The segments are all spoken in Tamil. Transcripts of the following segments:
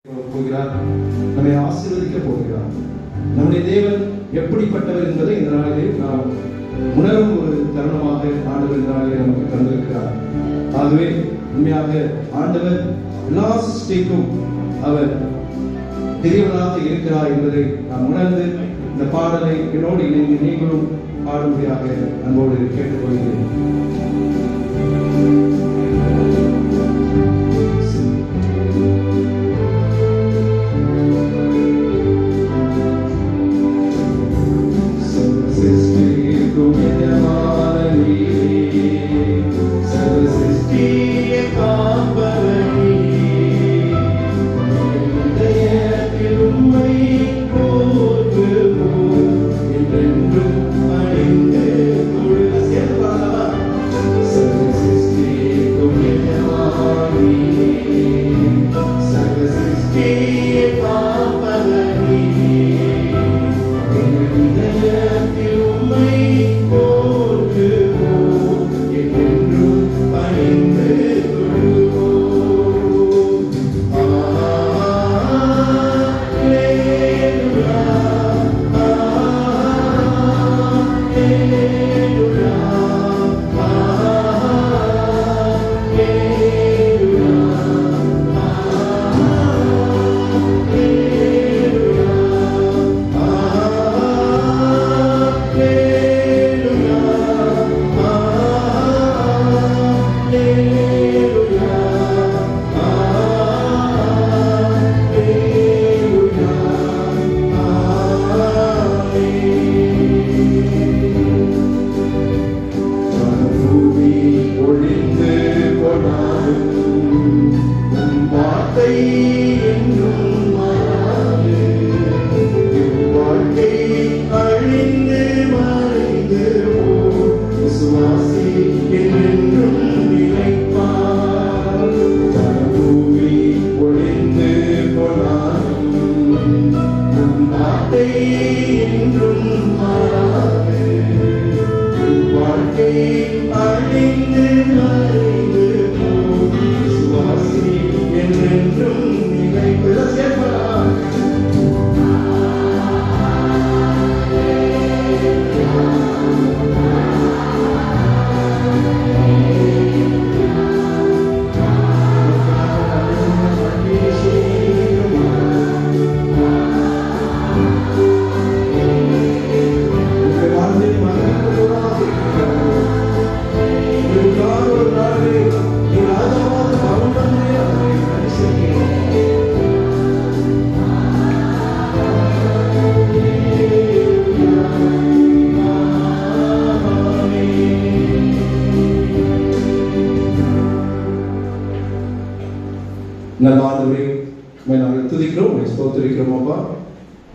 போகிறார், நம்மை ஆசீர்வதிக்க போகிறார். நம்முடைய தேவன் எப்படிப்பட்டவர் என்பதை இந்த நாளிலே நாம் உணரும் ஒரு தருணமாக ஆண்டவர் இந்த நாளிலே நமக்கு தந்திருக்கிறார். ஆகவே உண்மையாக ஆண்டவர் எல்லா சிருஷ்டிக்கும் அவர் பெரியவராக இருக்கிறார் என்பதை நாம் உணர்ந்து இந்த பாடலை என்னோடு இணைந்து நீங்களும் பாடும்படியாக அன்போடு கேட்டுக்கொள்கிறேன்.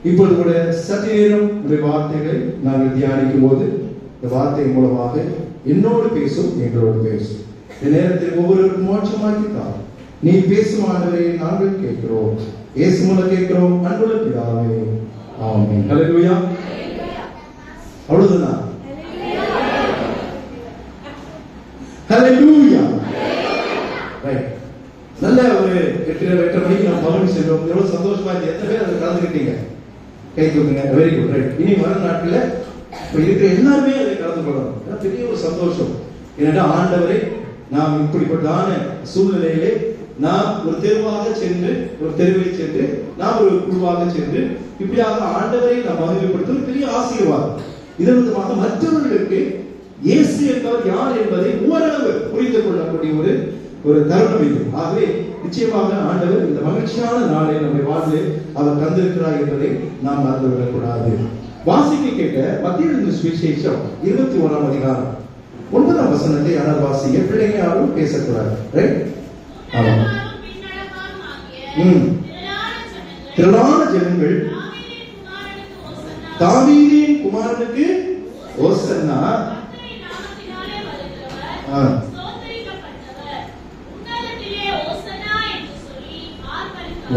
இப்பொழுது கூட சற்று நேரம் இந்த வார்த்தைகளை நாங்கள் தியானிக்கும் போது இந்த வார்த்தை மூலமாக என்னோடு பேசும், எங்களோடு பேசும். இந்த நேரத்தில் ஒவ்வொருவருக்கும் மோட்சமாக்கித்தான் நீ பேசும் ஆண்டவரை நாங்கள் கேட்கிறோம். இயேசு மூலம் கேட்கிறோம், அன்புள்ள பிதாவே, ஆமென். ஹல்லேலூயா. அவ்வளவுதான். ஹல்லேலூயா. ரைட். நல்ல ஒரு 8:30 மணிக்கு நாம் பவனி சென்றோம். எவ்வளவு சந்தோஷமா இருக்கு. எத்தனை பேர் அதை கலந்துக்கிட்டீங்க? கை தூக்குங்க. Very good. ரைட். இனி வரும் நாட்கள்ல இப்ப இருக்கிற எல்லாருமே அதை கலந்து கொள்ளணும். பெரிய ஒரு சந்தோஷம். ஏன்னா ஆண்டவரை நாம் இப்படிப்பட்டதான சூழ்நிலையிலே நாம் ஒரு தெருவாக சென்று, ஒரு தெருவில் சென்று, நாம் ஒரு குழுவாக சென்று இப்படியாக ஆண்டவரை நாம் மகிமைப்படுத்தும் பெரிய ஆசீர்வாதம். இதன் மூலமாக மற்றவர்களுக்கு இயேசு என்பவர் யார் என்பதை ஓரளவு புரிந்து கொள்ளக்கூடிய ஒரு தருணம் இது. ஆகவே நிச்சயமாக ஆண்டவர் இந்த மகிழ்ச்சியான நாளை நம்முடைய வாழ்வில் அவர் தந்திருக்கிறார் என்பதை நாம் மறந்துவிடக்கூடாது. வாசிக்க கேட்ட மத்திய சுவிசேஷம் 21ஆம் அதிகாரம் 9ஆம் வசனத்தை யாராவது வாசிங்க. பிள்ளைங்க யாரும் பேசக்கூடாது. ரைட்? ஆமா. திரளான ஜனங்கள் தாவீதின் குமாரனுக்கு ஓசன்னா,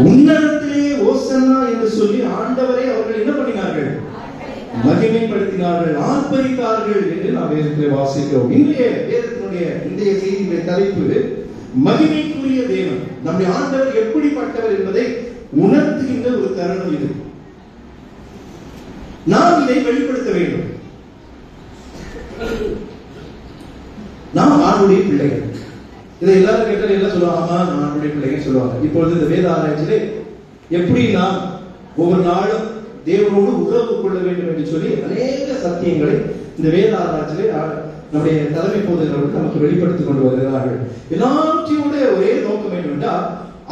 உன்னதத்திலே ஓசன்னா என்று சொல்லி ஆண்டவரை அவர்கள் என்ன பண்ணினார்கள்? மகிமைப்படுத்தினார்கள், ஆர்ப்பரித்தார்கள் என்று நாம் வேதத்தில் வாசிக்கிறோம். இன்றைய வேதத்தினுடைய இன்றைய செய்தியுடைய தலைப்பு மகிமைக்குரிய தேவன். நம்முடைய ஆண்டவர் எப்படிப்பட்டவர் என்பதை தருணம் இது. நாம் இதை வெளிப்படுத்த வேண்டும். நாம் ஆண்டுடைய பிள்ளைகள். இதை எல்லாரும் கேட்டால் என்ன சொல்லுவாங்க? ஆமா, நான் ஆண்டுடைய பிள்ளைகள் சொல்லுவாங்க. இப்பொழுது இந்த வேத ஆராய்ச்சியிலே எப்படி நாம் ஒவ்வொரு நாளும் தேவனோடு உறவு கொள்ள வேண்டும் என்று சொல்லி அநேக சத்தியங்களை இந்த வேத ஆராய்ச்சியிலே நம்முடைய தலைமை போதகர்கள் நமக்கு வெளிப்படுத்திக் கொண்டு வருகிறார்கள். எல்லாவற்றையோட ஒரே நோக்கம் என்னவென்றால்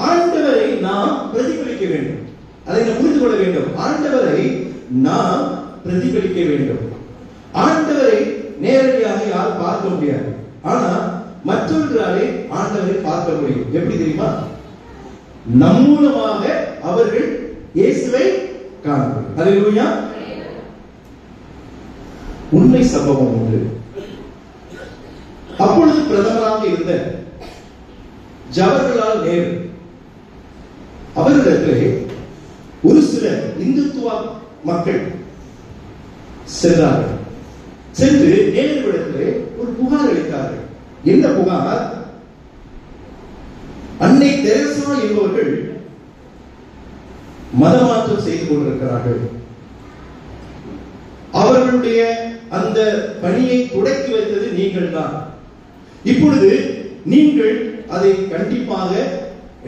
ஆண்டவரை நாம் பிரதிபலிக்க வேண்டும். அதை நாம் புரிந்து கொள்ள வேண்டும். ஆண்டவரை நாம் பிரதிபலிக்க வேண்டும். ஆண்டவரை நேரடியாக யாரும் பார்க்க முடியாது, ஆனா மற்றவர்களாலே ஆண்டவரை பார்க்க முடியும். எப்படி தெரியுமா? நம் மூலமாக அவர்கள் இயேசுவை காண முடியும். ஹல்லேலூயா. உண்மை சம்பவம் உண்டு. அப்பொழுது பிரதமராக இருந்த ஜவஹர்லால் நேரு அவர்களிடத்திலே ஒரு சில இந்துத்துவ மக்கள் சென்றார்கள். சென்று நேருவிடத்திலே ஒரு புகார் அளித்தார்கள். என்ன புகார்? அன்னை தெரசா என்பவர்கள் மதமாற்றம் செய்து கொண்டிருக்கிறார்கள். அவர்களுடைய அந்த பணியை தொடக்கி வைத்தது நீங்கள் தான். இப்பொழுது நீங்கள் அதை கண்டிப்பாக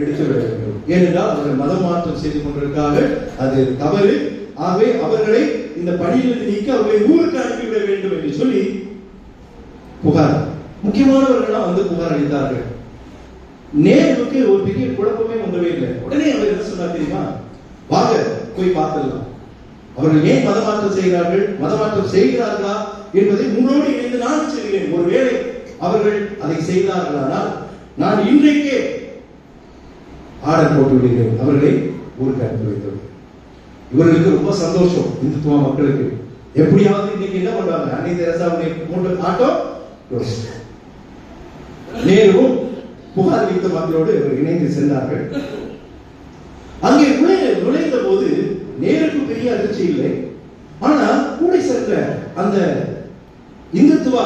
எடுத்துவிட வேண்டும். ஏனென்றால் அவர்கள் மதமாற்றம் செய்து கொண்டிருக்கிறார்கள், அது தவறு. ஆகவே அவர்களை இந்த பணியிலிருந்து நீக்க அவர்களை ஊருக்கு அனுப்பிவிட வேண்டும் என்று சொல்லி புகார். முக்கியமானவர்கள் வந்து புகார் அளித்தார்கள். நேருவுக்கு ஒரு பெரிய குழப்பமே ஒன்றவே இல்லை. உடனே அவர் என்ன சொன்னார் தெரியுமா? வாங்க போய் பார்த்துடலாம். அவர்கள் ஏன் மதமாற்றம் செய்கிறார்கள், மதமாற்றம் செய்கிறார்களா என்பதை உங்களோடு இணைந்து நான் சொல்கிறேன். ஒருவேளை அவர்கள் அதை செய்தார்களானால் நான் இன்றைக்கே ஆர்டர் போட்டு விடுகிறேன், அவர்களை ஊருக்கு அனுப்பி வைத்தோம். இவர்களுக்கு ரொம்ப சந்தோஷம். இந்துத்துவ மக்களுக்கு எப்படியாவது இன்னைக்கு என்ன பண்ணுவாங்க? அன்னை தெரசாவுடைய மூன்று ஆட்டோ நேருவும் புகார் அளித்த மக்களோடு இணைந்து சென்றார்கள். அங்கே நுழைந்த போது நேருக்கு பெரிய அதிர்ச்சி இல்லை. ஆனா கூட சென்ற அந்த இந்துத்துவ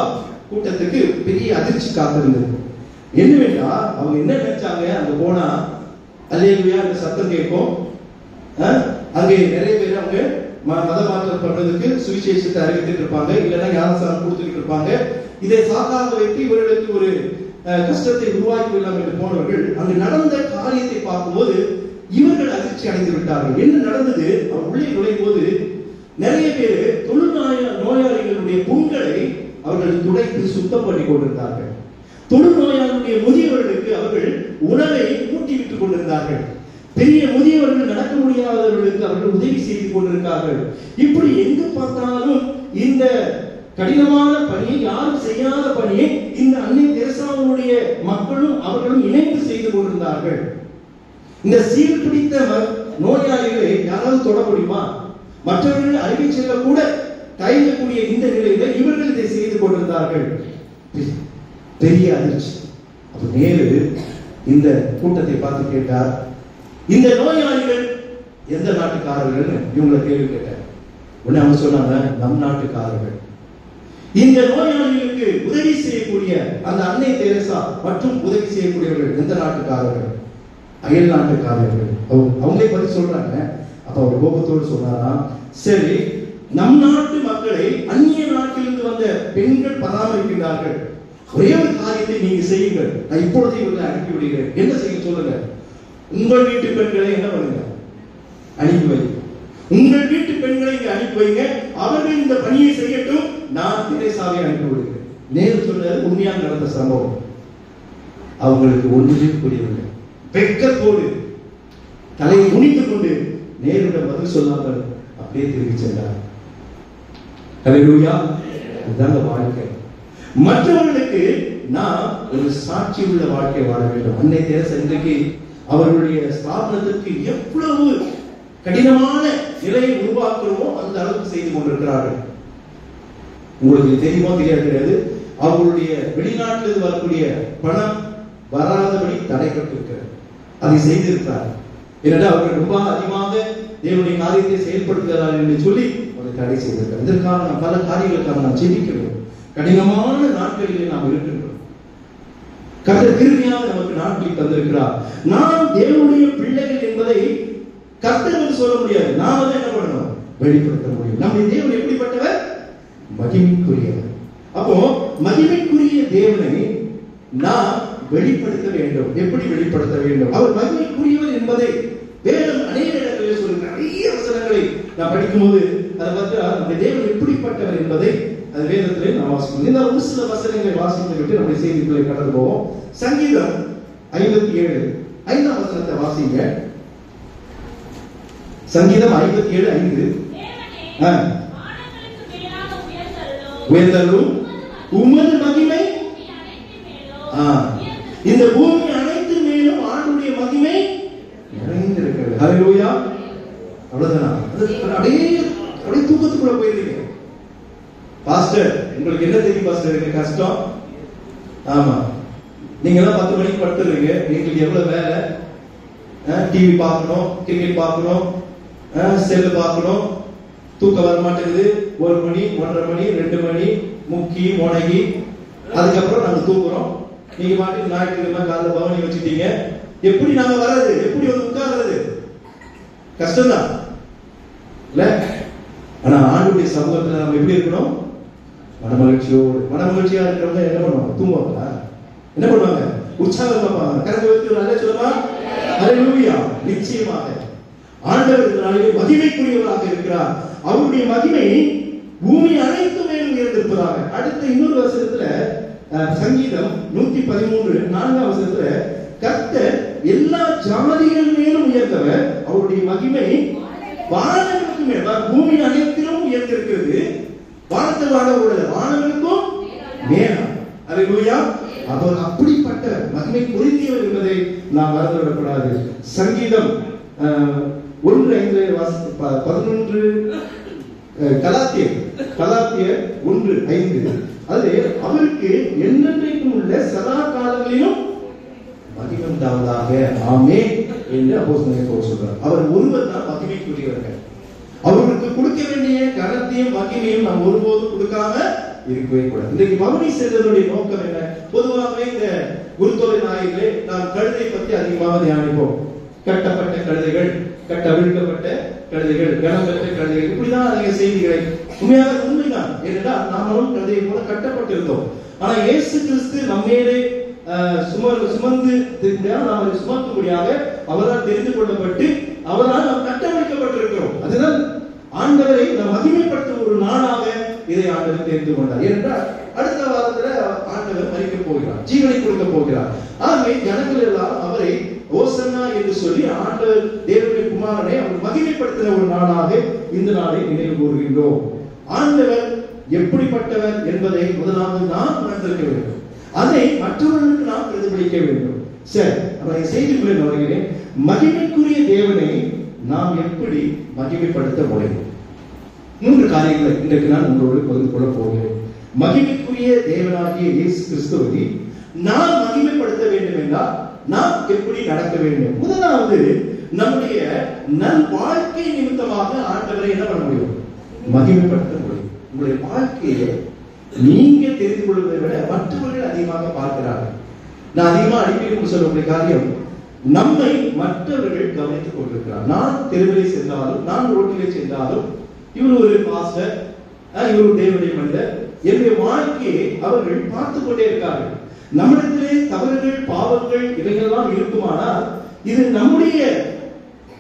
கூட்டத்துக்கு பெரிய அதிர்ச்சி காத்திருந்தது. என்னவென்றால் அவங்க என்ன நினைச்சாங்க? அங்க போனா அல்லேலூயா என்ற சத்தம் கேட்கும். அங்கே நிறைய பேர் அவங்க மத மாற்றம் பண்றதுக்கு சுவிசேஷத்தை அறிவித்துட்டு இருப்பாங்க, இல்லைன்னா ஞானஸ்தானம் கொடுத்துட்டு இருப்பாங்க. இதை சாக்காக வைத்து இவர்களுக்கு ஒரு கஷ்டத்தை உருவாக்கி கொள்ளலாம் என்று போனவர்கள் அங்கு நடந்த காரியத்தை பார்க்கும்போது இவர்கள் அதிர்ச்சி அடைந்து விட்டார்கள். என்ன நடந்தது? அவர் உள்ளே நுழையும் போது நிறைய பேர் நோயாளிகளுடைய புண்களை அவர்கள் துடைத்து சுத்தம் பண்ணி கொண்டிருந்தார்கள். தொழுநோயாளிகளுடைய முதியவர்களுக்கு அவர்கள் உணவை ஊட்டி விட்டுக் கொண்டிருந்தார்கள். பெரிய முதியவர்கள் நடக்க முடியாதவர்களுக்கு அவர்கள் உதவி செய்து கொண்டிருக்கிறார்கள். இப்படி எங்கு பார்த்தாலும் இந்த கடினமான பணியை, யாரும் செய்யாத பணியை இந்த அன்னை தெரசாவுடைய மக்களும் அவர்களும் இணைந்து செய்து கொண்டிருந்தார்கள். இந்த சீல் பிடித்த நோயாளிகளை யாராவது தொட முடியுமா? மற்றவர்கள் அருகே செல்ல கூட தயங்கக்கூடிய இந்த நிலையில இவர்கள் இதை செய்து கொண்டிருந்தார்கள். பெரிய அதிர்ச்சி. அப்ப நேரு இந்த கூட்டத்தை பார்த்து கேட்டார், இந்த நோயாளிகள் எந்த நாட்டுக்காரர்கள்? இவங்களை கேள்வி கேட்டார். உடனே அவங்க சொன்னாங்க, நம் நாட்டுக்காரர்கள். இந்த நோயாளிகளுக்கு உதவி செய்யக்கூடிய அந்த அன்னை தெரசா மற்றும் உதவி செய்யக்கூடியவர்கள் எந்த நாட்டுக்காரர்கள்? அயல் நாட்டுக்காரர்கள். அவங்களே பதில் சொல்றாங்க. அப்ப அவர் கோபத்தோடு சொன்னாராம், சரி, நம் நாட்டு மக்களை அந்நிய நாட்டிலிருந்து வந்த பெண்கள் பராமரிக்கின்றார்கள். ஒரே ஒரு காரியத்தை நீங்க செய்யுங்கள், நான் இப்பொழுதே இவர்களை அனுப்பி விடுகிறேன். என்ன செய்ய சொல்லுங்க? உங்கள் வீட்டு பெண்களை என்ன பண்ணுங்க? அனுப்பி வைங்க. உங்கள் வீட்டு பெண்களை இங்க அனுப்பி வைங்க, அவர்கள் இந்த பணியை செய்யட்டும், நான் தெரசாவை அனுப்பி விடுகிறேன். நேரு சொன்னது உண்மையாக நடந்த சம்பவம். அவங்களுக்கு ஒன்றுமே புரியவில்லை. வெட்கத்தோடு தலையை குனித்துக் கொண்டு நேருடன் பதில் சொல்லாமல் அப்படியே திரும்பி சென்றார். ஹல்லேலூயா. இதுதான் வாழ்க்கை. மற்றவர்களுக்கு நாம் ஒரு சாட்சி உள்ள வாழ்க்கை வாழ வேண்டும். அன்னை தெரசா இன்றைக்கு அவர்களுடைய ஸ்தாபனத்திற்கு எவ்வளவு கடினமான நிலையை உருவாக்குறோமோ அந்த அளவுக்கு செய்து கொண்டிருக்கிறார்கள். உங்களுக்கு தெரியுமோ தெரியாது, அவர்களுடைய வெளிநாட்டிலிருந்து வரக்கூடிய பணம் வராதபடி தடைப்பட்டிருக்கிறது. அதை செய்திருக்கிறார். ஏனென்றால் அவர்கள் ரொம்ப அதிகமாக தேவனுடைய காரியத்தை செயல்படுத்துகிறார்கள் என்று சொல்லி அதை தடை செய்திருக்கிறார். இதற்காக நாம் பல காரியங்களுக்காக நாம் ஜெபிக்கிறோம். கடினமான நாட்களிலே நாம் இருக்கின்றோம். கர்த்தர் கிருபையாக நமக்கு நாட்களை தந்திருக்கிறார். நாம் தேவனுடைய பிள்ளைகள் என்பதை கர்த்தர் என்று சொல்ல முடியாது. நாம தான் என்ன பண்ணணும்? வெளிப்படுத்த முடியும். நம்முடைய தேவன் எப்படிப்பட்டவர்? மகிமைக்குரியவர். அப்போ மகிமைக்குரிய தேவனை நாம் வெளிப்படுத்த வேண்டும். எப்படி வெளிப்படுத்த வேண்டும்? அவர் மகிமைக்குரியவர் என்பதை வேதம் அநேக இடங்களில் சொல்லுங்க. நிறைய வசனங்களை நான் படிக்கும்போது அதை பார்த்தா நம்முடைய தேவன் எப்படிப்பட்டவர் என்பதை அது வேதத்திலே நாம் வாசிக்கணும். இந்த ஒரு சில வசனங்களை வாசித்து விட்டு நம்முடைய செய்திகளை கடந்து போவோம். சங்கீதம் 57 5ஆம் வசனத்தை வாசிங்க. சங்கீதம் 57:5. உயர்ந்தருளும் உமது மகிமை இந்த பூமி அனைத்து மேலும் ஆண்டுடைய மகிமை நிறைந்திருக்கிறது. ஹல்லேலூயா. அவ்வளவுதான். அப்படியே தூக்கத்துக்குள்ள போயிருக்கீங்க. பாஸ்டர், உங்களுக்கு என்ன தெரியும் பாஸ்டர்? எனக்கு கஷ்டம். ஆமா, நீங்க எல்லாம் 10 மணிக்கு படுத்துறீங்க. எங்களுக்கு எவ்வளவு வேலை? டிவி பார்க்கணும், கிரிக்கெட் பார்க்கணும், செல்லு பார்க்கணும், தூக்கம் வர மாட்டேங்குது. 1 மணி, 1:30 மணி, 2 மணி, முக்கி முனகி அதுக்கப்புறம் நாங்க தூக்குறோம். நீங்க பாட்டுக்கு ஞாயிற்றுக்கிழமை காலைல பவனி வச்சுட்டீங்க. எப்படி நாங்க வர்றது? எப்படி வந்து உட்கார்றது? கஷ்டம்தான் இல்ல? ஆனா ஆண்டுடைய சமூகத்துல நம்ம எப்படி இருக்கணும்? மனமகிழ்ச்சியோடு. மனமகிழ்ச்சியா இருக்கிறவங்க என்ன பண்ணுவாங்க? தூங்குவாங்களா? என்ன பண்ணுவாங்க? உற்சாகம் பார்ப்பாங்க. கரத்தை வைத்து நல்ல சொல்லுமா? ஹல்லேலூயா. நிச்சயமாக ஆண்டவர் இந்த நாளிலே மகிமைக்குரியவராக இருக்கிறார். அவருடைய மகிமை பூமி அனைத்து மேலும் உயர்ந்திருப்பதாக. அடுத்த இன்னொரு வசனத்துல சங்கீதம் 113 4ஆம் வசனத்துல கர்த்தர் எல்லா ஜாதிகள் மேலும் உயர்ந்தவர். அவருடைய மகிமை வானங்களுக்கு மேல், பூமி அனைத்திலும் உயர்ந்திருக்கிறது. வானத்தை வாழ வானங்களுக்கும் மேலாம். ஹல்லேலூயா. அவர் அப்படிப்பட்ட மகிமை பொருந்தியவர் என்பதை நாம் மறந்துவிடக்கூடாது. சங்கீதம் 1:5 கலாத்தியர் 1:5 அது அவருக்கு என்னென்றைக்கும் உள்ள சதா காலங்களிலும் மகிமை உண்டாவதாக. ஆமென் என்று அப்போஸ்தலன் பவுல் சொல்றார். அவர் ஒருவர் தான் மகிமைக்குரியவர்கள். அவருக்கு கொடுக்க வேண்டிய கனத்தையும் மகிமையும் நாம் ஒருபோதும் கொடுக்காம இருக்கவே கூடாது. இன்றைக்கு பவனி செல்வதனுடைய நோக்கம் என்ன? பொதுவாகவே இந்த குருத்தொலை நாயிலே நாம் கழுதை பற்றி அதிகமாக தியானிப்போம். கட்டப்பட்ட கழுதைகள், கட்டவிழ்க்கப்பட்ட கழுதைகள், கனம் பெற்ற கழுதைகள், இப்படிதான் அதிக செய்திகளை. உண்மையாக உண்மைதான். ஏனென்றால் நாமளும் கழுதையை போல கட்டப்பட்டிருந்தோம். ஆனா இயேசு கிறிஸ்து நம்மேலே சுமந்து நாம் சுமக்கும்படியாக அவரால் தெரிந்து கொள்ளப்பட்டு அவரால் நாம் கட்டமைக்கப்பட்டிருக்கிறோம். அதுதான் ஆண்டவரை நாம் மகிமைப்படுத்தும் ஒரு நாளாக இதை ஆண்டவர் தெரிந்து கொண்டார். ஏனென்றால் அடுத்த வாரத்துல ஆண்டவர் மரிக்க போகிறார், ஜீவனை கொடுக்க போகிறார். ஆகவே ஜனங்கள் எல்லாம் அவரை ஓசன்னா என்று சொல்லி ஆண்டவர் தேவனுடைய குமாரனை அவர் மகிமைப்படுத்தின ஒரு நாளாக இந்த நாளை நினைவு கூறுகின்றோம். ஆண்டவர் எப்படிப்பட்டவர் என்பதை முதலாவது நாம் உணர்ந்திருக்க வேண்டும். அதை மற்றவர்களுக்கு நாம் பிரதிபலிக்க வேண்டும். சரி, நம்ம செய்திக்குள்ளே நுழைகிறேன். மகிமைக்குரிய தேவனை நாம் எப்படி மகிமைப்படுத்த முடியும்? 3 காரியங்களை இன்றைக்கு நான் உங்களோடு பகிர்ந்து கொள்ள போகிறேன். மகிமைக்குரிய தேவனாகிய இயேசு கிறிஸ்துவை நாம் மகிமைப்படுத்த வேண்டும் என்றால் நாம் எப்படி நடக்க வேண்டும்? முதலாவது, நம்முடைய நல் வாழ்க்கை நிமித்தமாக ஆண்டவரை என்ன பண்ண முடியும்? மகிமைப்படுத்த முடியும். உங்களுடைய வாழ்க்கையை நீங்க தெரிந்து கொள்வதை விட மற்றவர்கள் அதிகமாக பார்க்கிறார்கள். நான் அதிகமா அடிக்கடி சொல்லக்கூடிய காரியம், நம்மை மற்றவர்கள் கவனித்துக் கொண்டிருக்கிறார். நான் தெருவிலே சென்றாலும், நான் ரோட்டிலே சென்றாலும், இவர் ஒரு பாஸ்டர், இவர் ஒரு தேவனுடைய மனிதர், என்னுடைய வாழ்க்கையை அவர்கள் பார்த்துக் கொண்டே இருக்கார்கள். நம்மிடத்திலே தவறுகள், பாவங்கள் இவைகளெல்லாம் இருக்குமானால் இது நம்முடைய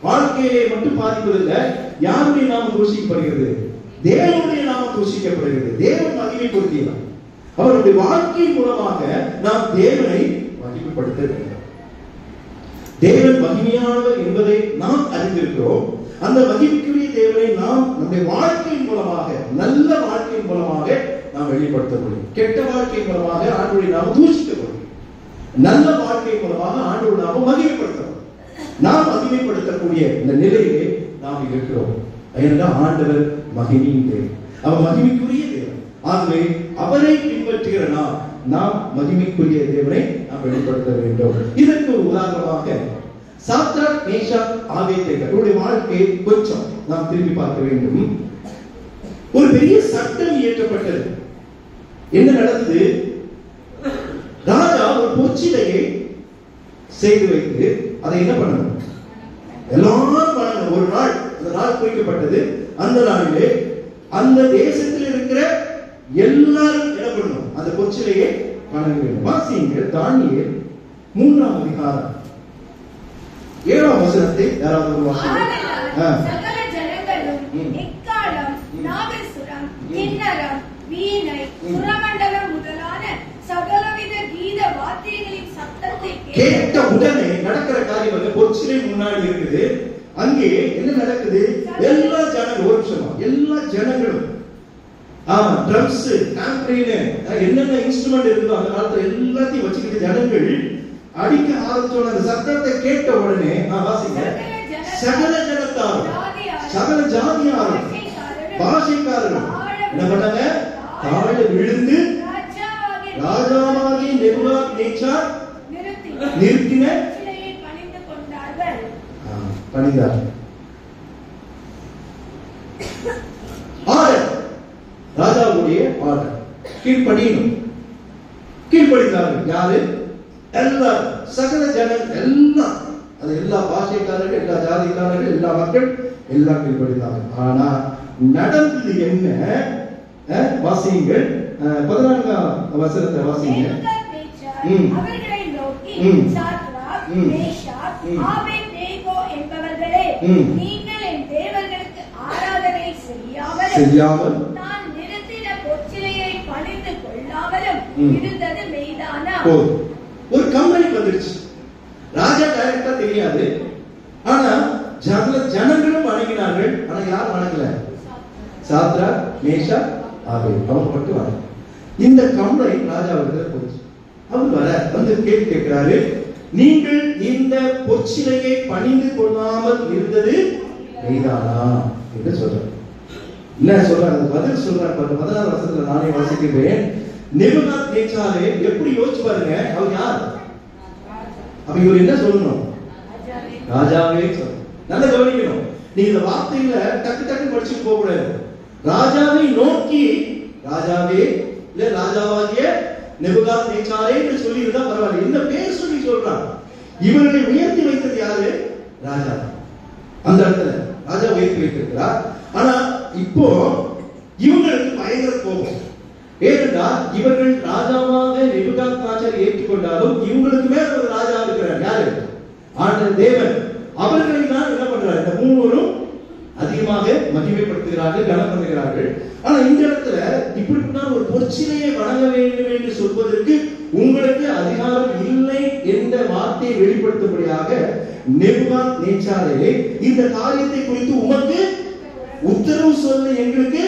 வாழ்க்கையை மட்டும் பாதிப்பதில்லை. யாருடைய நாமம் தூஷிக்கப்படுகிறது? தேவனுடைய நாமம் தூஷிக்கப்படுகிறது. தேவன் மகிமை பொருந்தினார். அவருடைய வாழ்க்கையின் மூலமாக நாம் தேவனை மகிமைப்படுத்த வேண்டும். தேவன் மகிமையானவர் என்பதை நாம் அறிந்திருக்கிறோம். அந்த மகிமைக்குரிய தேவனை நாம் நம்முடைய வாழ்க்கையின் மூலமாக, நல்ல வாழ்க்கையின் மூலமாக நாம் வெளிப்படுத்த முடியும். கெட்ட வாழ்க்கையின் மூலமாக ஆண்டவரை நாம் தூஷிக்க முடியும். நல்ல வாழ்க்கையின் மூலமாக ஆண்டவரை நாம் மகிமைப்படுத்த முடியும். நாம் மகிமைப்படுத்தக்கூடிய இந்த நிலையிலே நாம் இருக்கிறோம். ஏனென்றால் ஆண்டவர் மகிமையின் தேவன், அவர் மகிமைக்குரிய தேவன். ஆகவே அவரை பின்பற்றுகிற நாம் மகிமைக்குரிய தேவனை நாம் வெளிப்படுத்த வேண்டும். இதற்கு ஒரு உதாரணமாக சாத்ராக், மேஷாக், ஆபேத்நேகோவுடைய வாழ்க்கையை கொஞ்சம் நாம் திரும்பி பார்க்க வேண்டும். ஒரு பெரிய சட்டம் இயற்றப்பட்டது. என்ன நடந்தது? ராஜா ஒரு பொற்சிலையை செய்து வைத்து அதை என்ன பண்ணணும்? எல்லாரும் ஒரு நாள் குறிக்கப்பட்டது. அந்த நாளிலே அந்த தேசத்தில் இருக்கிற எல்லாரும் என்ன பண்ணணும்? அந்த பொற்சிலையை வணங்க வேண்டும். வாசியுங்கள் தானியேல் 3ஆம் அதிகாரம் 7ஆம் வசனத்தை யாராவது வாசிங்க. சகல ஜனங்களும் எக்காளம், நாகசுரம், கின்னரம், வீணை, சுரமண்டலம் முதலான சகலவித கீத வாத்தியங்களின் சத்தத்தை கேட்ட உடனே நடக்கிற காரியம் வந்து பொற்சிலை முன்னாடி இருக்குது. அங்கே என்ன நடக்குது? எல்லா ஜனங்களும் ஒரு நிமிஷமா எல்லா ஜனங்களும் ட்ரம்ஸ், டாம்பரின், என்னென்ன இன்ஸ்ட்ருமெண்ட் இருந்தோ அந்த காலத்துல எல்லாத்தையும் வச்சுக்கிட்டு ஜனங்கள் அடிக்க ஆரம்பிச்சோட அந்த சத்தத்தை கேட்ட உடனே வாசிங்க. சகல ஜனத்தாரும், சகல ஜாதியாரும், பாஷைக்காரரும் என்ன பண்ணாங்க? தாழ விழுந்து ராஜாவாகிய நேபுகாத்நேச்சார் நிறுத்தின பணிந்தார். ஆர்டர், ராஜாவுடைய ஆர்டர், கீழ்ப்படியணும். கீழ்ப்படிந்தார்கள். யாரு? எல்லாரும், சகல ஜனங்கள் எல்லாம், அது எல்லா பாஷைக்காரர்கள், எல்லா ஜாதிக்காரர்கள், எல்லா மக்கள் எல்லாம் கீழ்ப்படிந்தார்கள். ஆனா நடந்தது என்ன? வாசியுங்கள் 14ஆம் வசனத்தை வாசிங்க. அவர்களை நோக்கி சாத்ராக், மேஷாக், ஆபேத்நேகோ என்பவர்களே, நீங்கள் என் தேவர்களுக்கு ஆராதனை செய்யாமல் நான் நிறுத்தின பொற்சிலையை பணிந்து கொள்ளாமலும் இருந்தது மெய்தானா? ஒரு கம்பெனி வந்துருச்சு. ராஜா டைரக்டா தெரியாது. ஆனா ஜனங்களும் வணங்கினார்கள். ஆனா யார் வணங்கல? சாத்ராக், மேஷாக், ஆபேத் அவங்க மட்டும் வணங்க. இந்த கம்ப்ளைண்ட் ராஜாவுக்கு போச்சு. அவர் வந்து கேள்வி கேட்கிறாரு, நீங்கள் இந்த பொற்சிலையை பணிந்து கொள்ளாமல் இருந்தது மெய்தானா என்று சொல்றாரு. என்ன சொல்றாரு? பதில் சொல்றாரு. 16ஆம் வசனத்துல நானே வாசிக்கிறேன். நேபுகாத்நேச்சாரே எப்படி யோசிச்சு பாருங்க, அவர் யார்? அப்ப இவர் என்ன சொல்லணும்? ராஜாவே சொல்லணும். நல்லா கவனிக்கணும். நீங்க இந்த வார்த்தையில டக்கு டக்கு படிச்சுட்டு போக கூடாது. ராஜாவை நோக்கி, ராஜாவே இல்ல ராஜாவாகிய நேபுகாத்நேச்சாரே என்று சொல்லி இருந்தா பரவாயில்ல. என்ன பேர் சொல்லி சொல்றான்? இவர்களை உயர்த்தி வைத்தது யாரு? ராஜா. அந்த இடத்துல ராஜா உயர்த்தி வைத்திருக்கிறார். ஆனா இப்போ இவங்களுக்கு பயங்கர கோபம். ஏனென்றால் இவர்கள் ராஜாவாக நேபுகாத்நேச்சாரை ஏற்றுக்கொண்டாலும் இவங்களுக்கு மேல ஒரு ராஜா இருக்கிறார். யாரு? ஆண்டவர் தேவன். அவர்களை தான் என்ன பண்றாரு? இந்த மூவரும் அதிகமாக மகிமைப்படுத்துகிறார்கள், கனம் பண்ணுகிறார்கள். ஆனா இந்த இடத்துல இப்படிப்பட்ட ஒரு பொற்சிலையை வணங்க வேண்டும் என்று சொல்வதற்கு உங்களுக்கு அதிகாரம் இல்லை என்ற வார்த்தையை வெளிப்படுத்தும்படியாக நேபுகாத்நேச்சாரே இந்த காரியத்தை குறித்து உமக்கு உத்தரவு சொல்ல எங்களுக்கு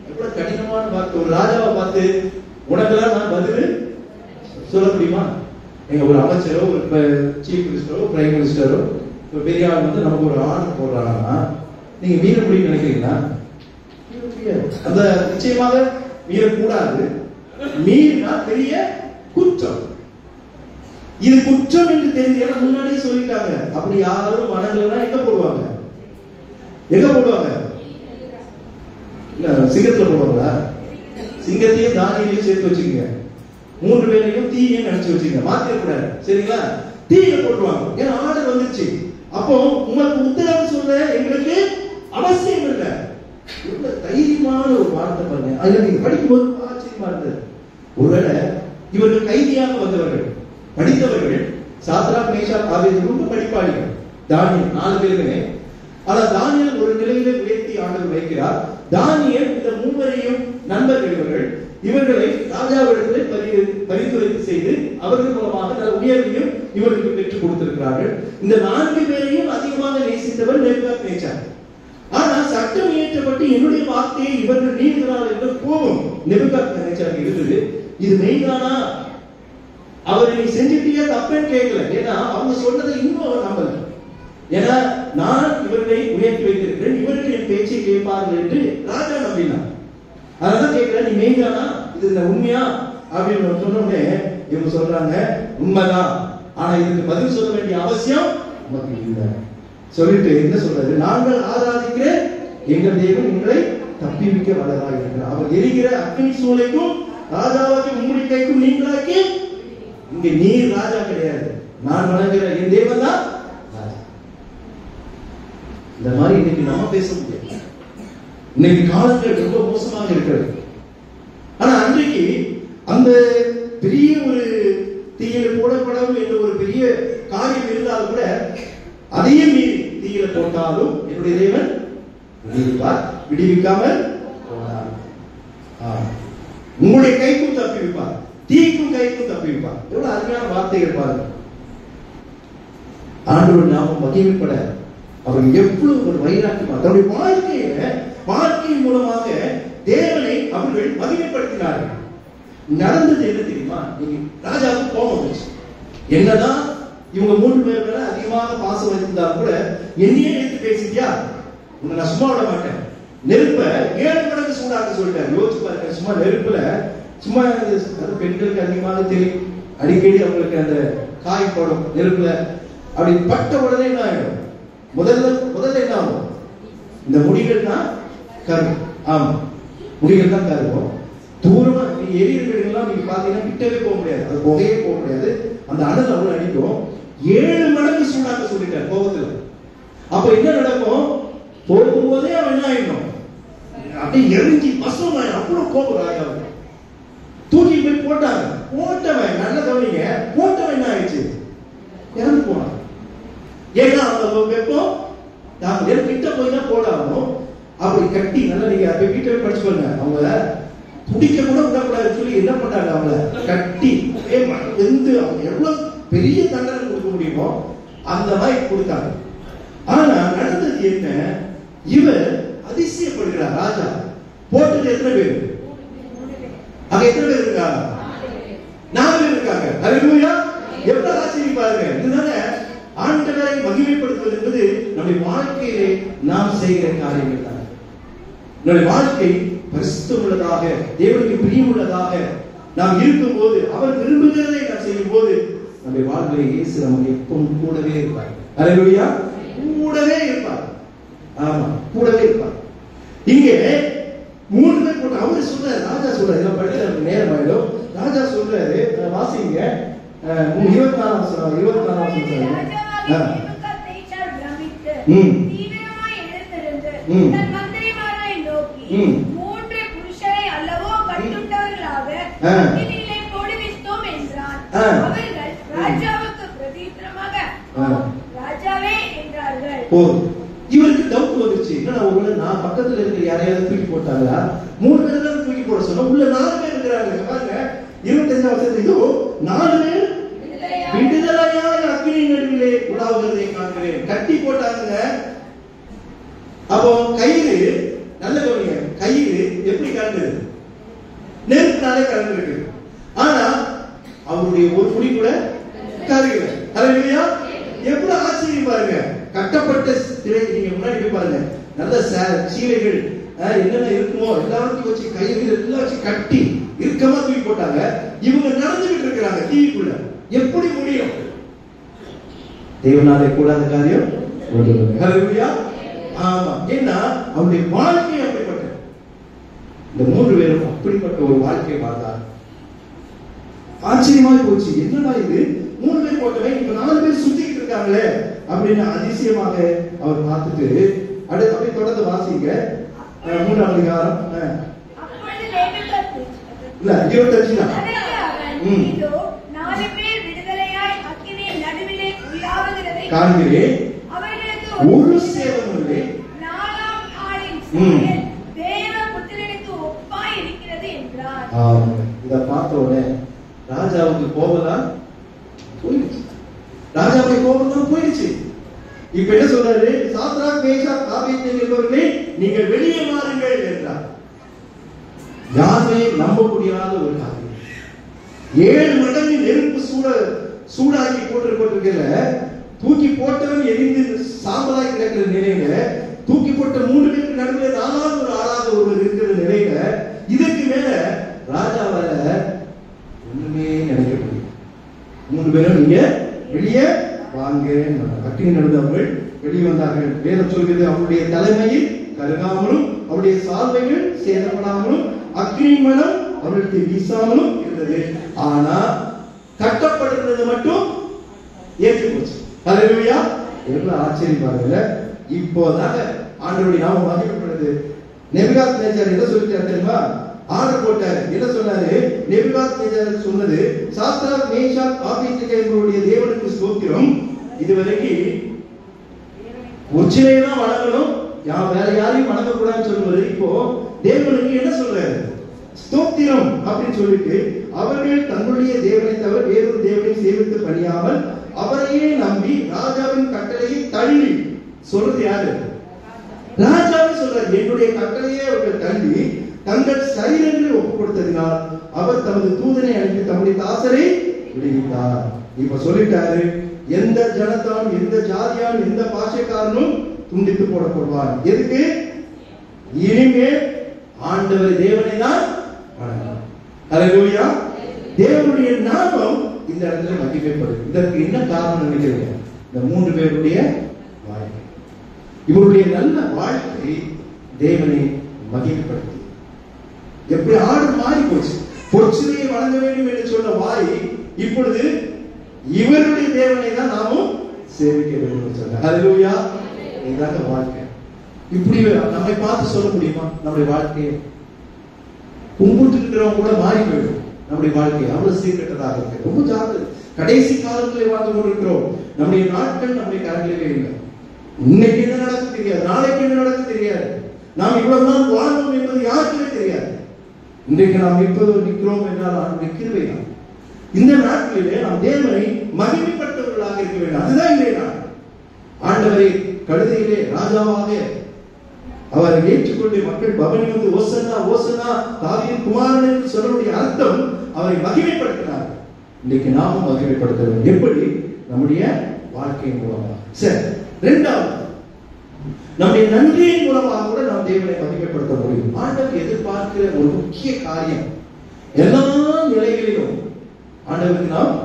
எவ்வளவு கடினமான வார்த்தை. ஒரு ராஜாவை பார்த்து உனக்கெல்லாம் நான் பதில் சொல்ல முடியுமா? எங்க ஒரு அமைச்சரோ, ஒரு சீஃப் மினிஸ்டரோ, பிரைம் மினிஸ்டரோ, பெரிய ஆள் வந்து நமக்கு ஒரு ஆர்டர் போடுறாங்கன்னா நீங்க மீற முடியும்னு நினைக்கிறீங்களா? அந்த நிச்சயமாக மீறக்கூடாது. மீறினா பெரிய குற்றம். இது குற்றம் என்று தெரிஞ்ச முன்னாடியே சொல்லிட்டாங்க. அப்படி யாரும் வணங்கலன்னா எங்க போடுவாங்க? எங்க போடுவாங்க? இல்ல சிங்கத்துல போடுவாங்களா? சிங்கத்தையும் தானியையும் சேர்த்து வச்சுக்கோங்க. 3 பேரையும் தீயையும் நினைச்சு வச்சுக்கோங்க. மாத்திர கூடாது. சரிங்களா? தீயை போட்டுருவாங்க. ஏன்னா ஆர்டர் வந்துருச்சு. அப்போ உங்களுக்கு உத்தரவு சொல்ல எங்களுக்கு அவசியம் இல்லை. எவ்வளவு தைரியமான ஒரு வார்த்தை பாருங்க. அதுல நீங்க படிக்கும்போது ஆச்சரியமா இருந்தது. ஒருவேளை இவர்கள் கைதியாக வந்தவர்கள், படித்தவர்கள், சாத்ராக், மேஷாக், ஆபேத் ரொம்ப படிப்பாளிகள். தானியேல் 4 பேருமே. ஆனா தானியேல் ஒரு நிலையில உயர்த்தி ஆண்டவர் வைக்கிறார். தானியேல் இந்த மூவரையும் நண்பர்கள் இவர்களை ராஜாவிடத்திலே பரிந்துரைத்து செய்து அவர்கள் மூலமாக நல்ல உயர்வையும் இவர்களுக்கு பெற்றுக் கொடுத்திருக்கிறார்கள். இந்த 4 பேரையும் அதிகமாக நேசித்தவர் நேபுகாத்நேச்சார். ஆனா சட்டம் இயற்றப்பட்டு என்னுடைய வார்த்தையை இவர்கள் மீறுகிறார்கள் என்ற கோபம் நேபுகாத்நேச்சாருக்கு இருந்தது. இது மெய்தானா? அவர் நீ செஞ்சிட்டியா தப்பேன்னு கேட்கல. ஏன்னா அவங்க சொன்னதை இன்னும் அவர் நம்பல. ஏன்னா நான் இவர்களை உயர்த்தி வைத்திருக்கிறேன், இவர்கள் என் பேச்சை கேட்பார்கள் என்று ராஜா நம்பினார். அதனால கேட்கிறேன், நீ மெய்தானா? இது உண்மையா அப்படின்னு சொன்ன உடனே இவங்க சொல்றாங்க உண்மைதான், ஆனா இதுக்கு பதில் சொல்ல வேண்டிய அவசியம் நமக்கு இல்லை சொல்லிட்டு என்ன சொல்றாரு? நாங்கள் ஆராதிக்கிற எங்கள் தேவன் எங்களை தப்பிவிக்க வல்லவராக இருக்கிறார். அவர் எரிகிற அக்னி சூளைக்கும் ராஜாவாக்கி உம்முடைய கைக்கும் நீங்களாக்கி. இங்க நீர் ராஜா கிடையாது, நான் வணங்குகிற என் தேவன் தான் ராஜா. இந்த மாதிரி இன்னைக்கு நம்ம பேச முடியாது. இன்னைக்கு காலங்கள் ரொம்ப மோசமாக இருக்கிறது. ஆனா அன்றைக்கு அந்த பெரிய ஒரு தீயில போடப்படும் என்ற ஒரு பெரிய காரியம் இருந்தாலும் கூட அதையும் மீறி தீயில போட்டாலும் என்னுடைய தேவன் விடுவிப்பார், விடுவிக்காமல் போனார். உங்களுடைய கைக்கும் தப்பி வைப்பார், தீக்கும் கைக்கும் தப்பி வைப்பார். எவ்வளவு அருமையான வார்த்தைகள் பாருங்க. ஆண்டவர் நாமம் மகிமைப்பட அவர் எவ்வளவு ஒரு வைராக்கியமா தன்னுடைய வாழ்க்கையின் மூலமாக தேவனை அவர்கள் மகிமைப்படுத்தினார்கள். நடந்தது என்ன தெரியுமா? ராஜாவுக்கு கோபம் வந்துச்சு. என்னதான் இவங்க 3 பேர் மேல அதிகமாக பாசம் வைத்திருந்தாலும் கூட என்னையே எடுத்து பேசிட்டியா, உன்னை நான் சும்மா விட மாட்டேன், நெருப்ப 7 மடங்கு சூடாக்க சொல்லிட்டார். யோசிச்சு பாருங்க, சும்மா நெருப்புல சும்மா பெண்களுக்கு அதிகமாக தெரியும், அடிக்கடி அவங்களுக்கு அந்த காய் போடும் நெருப்புல. அப்படி பட்ட உடனே என்ன ஆயிடும்? முதல்ல என்ன ஆகும்? இந்த முடிகள் தான் கருகும். ஆமா, முடிகள் தான் கருகும். தூரமா எரியுறவர்கள்லாம் நீங்க பாத்தீங்கன்னா கிட்டவே போக முடியாது, அது புகையே போக முடியாது. அந்த அனல் அவ்வளவு அடிக்கும். 7 மடங்கு சூடாக்க சொல்லிட்டார் கோபத்துல. அப்ப என்ன நடக்கும்? போகும்போதே அவன் என்ன ஆயிடும்? அப்படியே எரிஞ்சி பசுமாய் அவ்வளவு கோபம் ராஜாவுக்கு. தூக்கி போய் போட்டாங்க. போட்டவன் நல்ல கவனிங்க, போட்டவன் என்ன ஆயிடுச்சு? இறந்து போனான். ஏன்னா அவங்க வெப்பம் கிட்ட போய் தான் போடாமோ அப்படி கட்டி நல்லா நீங்க அப்ப வீட்டை படிச்சு பாருங்க. அவங்க துடிக்க கூட விடக்கூடாது சொல்லி என்ன பண்றாங்க? அவங்கள கட்டி வெந்து அவங்க எவ்வளவு பெரிய தண்டனை கொடுக்க முடியுமோ அந்த மாதிரி கொடுத்தாங்க. ஆனா நடந்தது என்ன? இவர் அதிசயப்படுகிறார். ராஜா போட்டது எத்தனை பேர்? அங்க எத்தனை பேர் இருக்காங்க? 4 பேர் இருக்காங்க. அல்லேலூயா! எவ்வளவு ஆச்சரியம் பாருங்க. இதுதானே ஆண்டவரை மகிமைப்படுத்துவது என்பது நம்முடைய வாழ்க்கையிலே நாம் செய்கிற காரியங்கள் தான். நம்முடைய வாழ்க்கை பரிசுத்தம் உள்ளதாக, தேவனுக்கு பிரியமுள்ளதாக நாம் இருக்கும்போது, அவர் விரும்புகிறதை நாம் செய்யும் போது நம்முடைய வாழ்க்கையிலே இயேசு நமக்கு எப்பவும் கூடவே இருப்பார். அல்லேலூயா! கூடவே இருப்பார். ஆமா, கூடவே இருப்பார். இங்கே 3 பேர் போட்டு அவர் சொல்றாரு, ராஜா சொல்றாரு, இதை படிக்க நேரம் ஆயிடும். ராஜா சொல்றாரு, வாசிங்க 24 சொல்றாரு. தீவிரமாய் எழுந்திருந்து தன் மந்திரிமாரை நோக்கி 3 புருஷரை அல்லவோ கட்டுண்டவர்களாக அக்கினியிலே போடுவித்தோம் என்றான். அவர்கள் ராஜாவுக்கு பிரதியுத்தரமாக ராஜாவே என்றார்கள். இவருக்கு டவுட் வந்துருச்சு. என்னடா ஒருவேளை நான் பக்கத்துல இருக்கிற யாரையாவது தூக்கி போட்டாங்களா? 3 பேர் தான் தூக்கி போட சொன்னா, உள்ள 4 பேர் இருக்கிறாங்க. பாருங்க 25 வருஷத்துல இதோ 4 பேர் விடுதலையாய் அக்கினி நடுவிலே உலாவுகிறதை காண்கிறேன். கட்டி போட்டாங்க. அப்போ கயிறு நல்ல கவனிங்க, கயிறு எப்படி கலந்தது? நெருப்பினாலே கலந்துருக்கு. ஆனா அவருடைய ஒரு புடி கூட கருகல. அல்லேலூயா! எவ்வளவு ஆச்சரியம் பாருங்க. கட்டப்பட்ட திரை நீங்க முன்னாடி போய் பாருங்க. நல்ல சீலைகள் என்னென்ன இருக்குமோ எல்லாத்தையும் வச்சு கயிறு எல்லாம் வச்சு கட்டி இறுக்கமா தூக்கி போட்டாங்க. இவங்க நடந்துகிட்டு இருக்கிறாங்க தீக்குள்ள. எப்படி முடியும்? தேவனாலே கூடாத காரியம் ஒன்றுமில்லை. ஹல்லேலூயா! ஆமா, ஏன்னா அவருடைய வாழ்க்கை அப்படிப்பட்ட, இந்த 3 பேரும் அப்படிப்பட்ட ஒரு வாழ்க்கை வாழ்ந்தார். ஆச்சரியமாய் போச்சு. என்னடா இது, 3 பேர் போட்டவன் இப்ப 4 பேர் சுத்திக்கிட்டு இருக்காங்களே அப்படின்னு அதிசயமாக அவர் பார்த்துட்டு அடுத்து அப்படியே தொடர்ந்து வாசிங்க. 3ஆம் அதிகாரம் இல்ல 25 தான். காண்கிறேன், ஒரு சேதம் இல்லை. இத பார்த்த உடனே ராஜாவுக்கு கோபம் தான் போயிடுச்சு. ராஜாவுடைய கோபம் தான் போயிடுச்சு. இப்ப என்ன சொல்றாரு? சாத்ராக், மேஷாக், ஆபேத்நேகோ என்பவர்களே, நீங்கள் வெளியே வாருங்கள் என்றார். யாருமே நம்ப முடியாத ஒரு காரியம். 7 மடங்கு நெருப்பு சூடாக்கி போட்டிருக்கிற, தூக்கி போட்டவன் எரிந்து சாம்பலாய் கிடக்கிற நிலையில, தூக்கி போட்ட 3 பேருக்கு நடுவில் 4வது ஒரு ஆளாக ஒருவர் இருக்கிற நிலையில, இதுக்கு மேல ராஜாவால ஒண்ணுமே நினைக்க முடியும். 3 பேரும் நீங்க வெளியே வாங்க. அக்கினி நடந்தவர்கள் வெளியே வந்தார்கள். வேதம் சொல்கிறது, அவருடைய தலைமையில் கருகாமலும் அவருடைய சால்வைகள் சேதப்படாமலும் அக்கினி மனம் அவர்களுக்கு வீசாமலும் இருந்தது. ஆனா கட்டப்படுகிறது மட்டும் ஏற்று போச்சு. அல்லேலூயா! எவ்வளவு ஆச்சரியம் பாருங்க. இப்போதாக ஆண்டவருடைய நாமம் மகிமைப்படுது. நேபுகாத்நேச்சார் என்ன சொல்லிட்டார் தெரியுமா? ஆர்டர் போட்டாரு. என்ன சொன்னாரு? நேபுகாத்நேச்சார் சொன்னது, சாத்ராக் மேஷாக் ஆபேத்நேகோ என்பவருடைய தேவனுக்கு ஸ்தோத்திரம். இதுவரைக்கும் உச்சிலையெல்லாம் வணங்கணும், வேற யாரையும் வணங்க கூடாதுன்னு சொல்லுவது, இப்போ தேவனுக்கு என்ன சொல்றாரு? ஸ்தோத்திரம் அப்படின்னு சொல்லிட்டு, அவர்கள் தங்களுடைய தேவனை தவிர வேறொரு தேவனை சேவித்து பணியாமல் அவரையே நம்பி ராஜாவின் கட்டளையை தள்ளி, சொல்றது யாரு? ராஜாவே சொல்றாரு, என்னுடைய கட்டளையை அவர்கள் தள்ளி தங்கள் சரீரங்களை ஒப்பு கொடுத்ததினால் அவர் தமது தூதனை அனுப்பி தம்முடைய தாசரை விடுவித்தார். இப்ப சொல்லிட்டாரு, எந்த ஜனத்தான், எந்த ஜாதியான், எந்த பாஷைக்காரனும் துண்டித்து போடப்படுவான். எதுக்கு? இனிமேல் ஆண்டவர் தேவனை தான் வணங்கணும். அல்லேலூயா. தேவனுடைய நாமம் இந்த இடத்துல மகிமைப்படுது. இதற்கு என்ன காரணம் நினைக்கிறீங்க? இந்த 3 பேருடைய வாழ்க்கை, இவருடைய நல்ல வாழ்க்கை தேவனை மகிமைப்படுத்தி. எப்படி ஆர்டர் மாறி போச்சு. பொற்சிலையை வணங்க வேண்டும் என்று சொன்ன வாய் இப்பொழுது இவருடைய தேவனை தான் நாமும் சேவிக்க வேண்டும் சொன்னார். அல்லேலூயா. இதாங்க வாழ்க்கை. இப்படி நம்மை பார்த்து சொல்ல முடியுமா? நம்முடைய வாழ்க்கையை கும்பிட்டு இருக்கிறவங்க கூட மாறி போயிடும். நம்முடைய வாழ்க்கை அவ்வளவு சீர்கெட்டதாக இருக்கு. ரொம்ப ஜாக்கிரதை. கடைசி காலத்தில் வாழ்ந்து கொண்டிருக்கிறோம். நம்முடைய நாட்கள் நம்முடைய கரங்களிலே இல்லை. இன்னைக்கு என்ன நடக்கும் தெரியாது, நாளைக்கு என்ன நடக்கும் தெரியாது. நாம் இவ்வளவு நாள் வாழ்வோம் என்பது யாருக்குமே தெரியாது. இன்றைக்கு நாம் இப்போது நிற்கிறோம் என்றால் அவருடைய கிருபை தான். இந்த நாட்களிலே நாம் தேவனை மகிமைப்படுத்தவர்களாக இருக்க வேண்டும். அதுதான் இன்றைய நாள். ஆண்டவரை கழுதையிலே ராஜாவாக அவரை ஏற்றுக்கொண்டு மக்கள் பவனி வந்து ஓசன்னா ஓசன்னா தாவீதின் குமாரன் என்று சொல்லக்கூடிய அர்த்தம் அவரை மகிமைப்படுத்தினார். இன்றைக்கு நாமும் மகிமைப்படுத்த வேண்டும். எப்படி? நம்முடைய வாழ்க்கையின் மூலமாக. சரி, இரண்டாவது, நம்முடைய நன்றியின் மூலமாக கூட நாம் தேவனை மகிமைப்படுத்த முடியும். ஆண்டவர் எதிர்பார்க்கிற ஒரு முக்கிய காரியம், எல்லா நிலைகளிலும் ஆண்டவருக்கு நாம்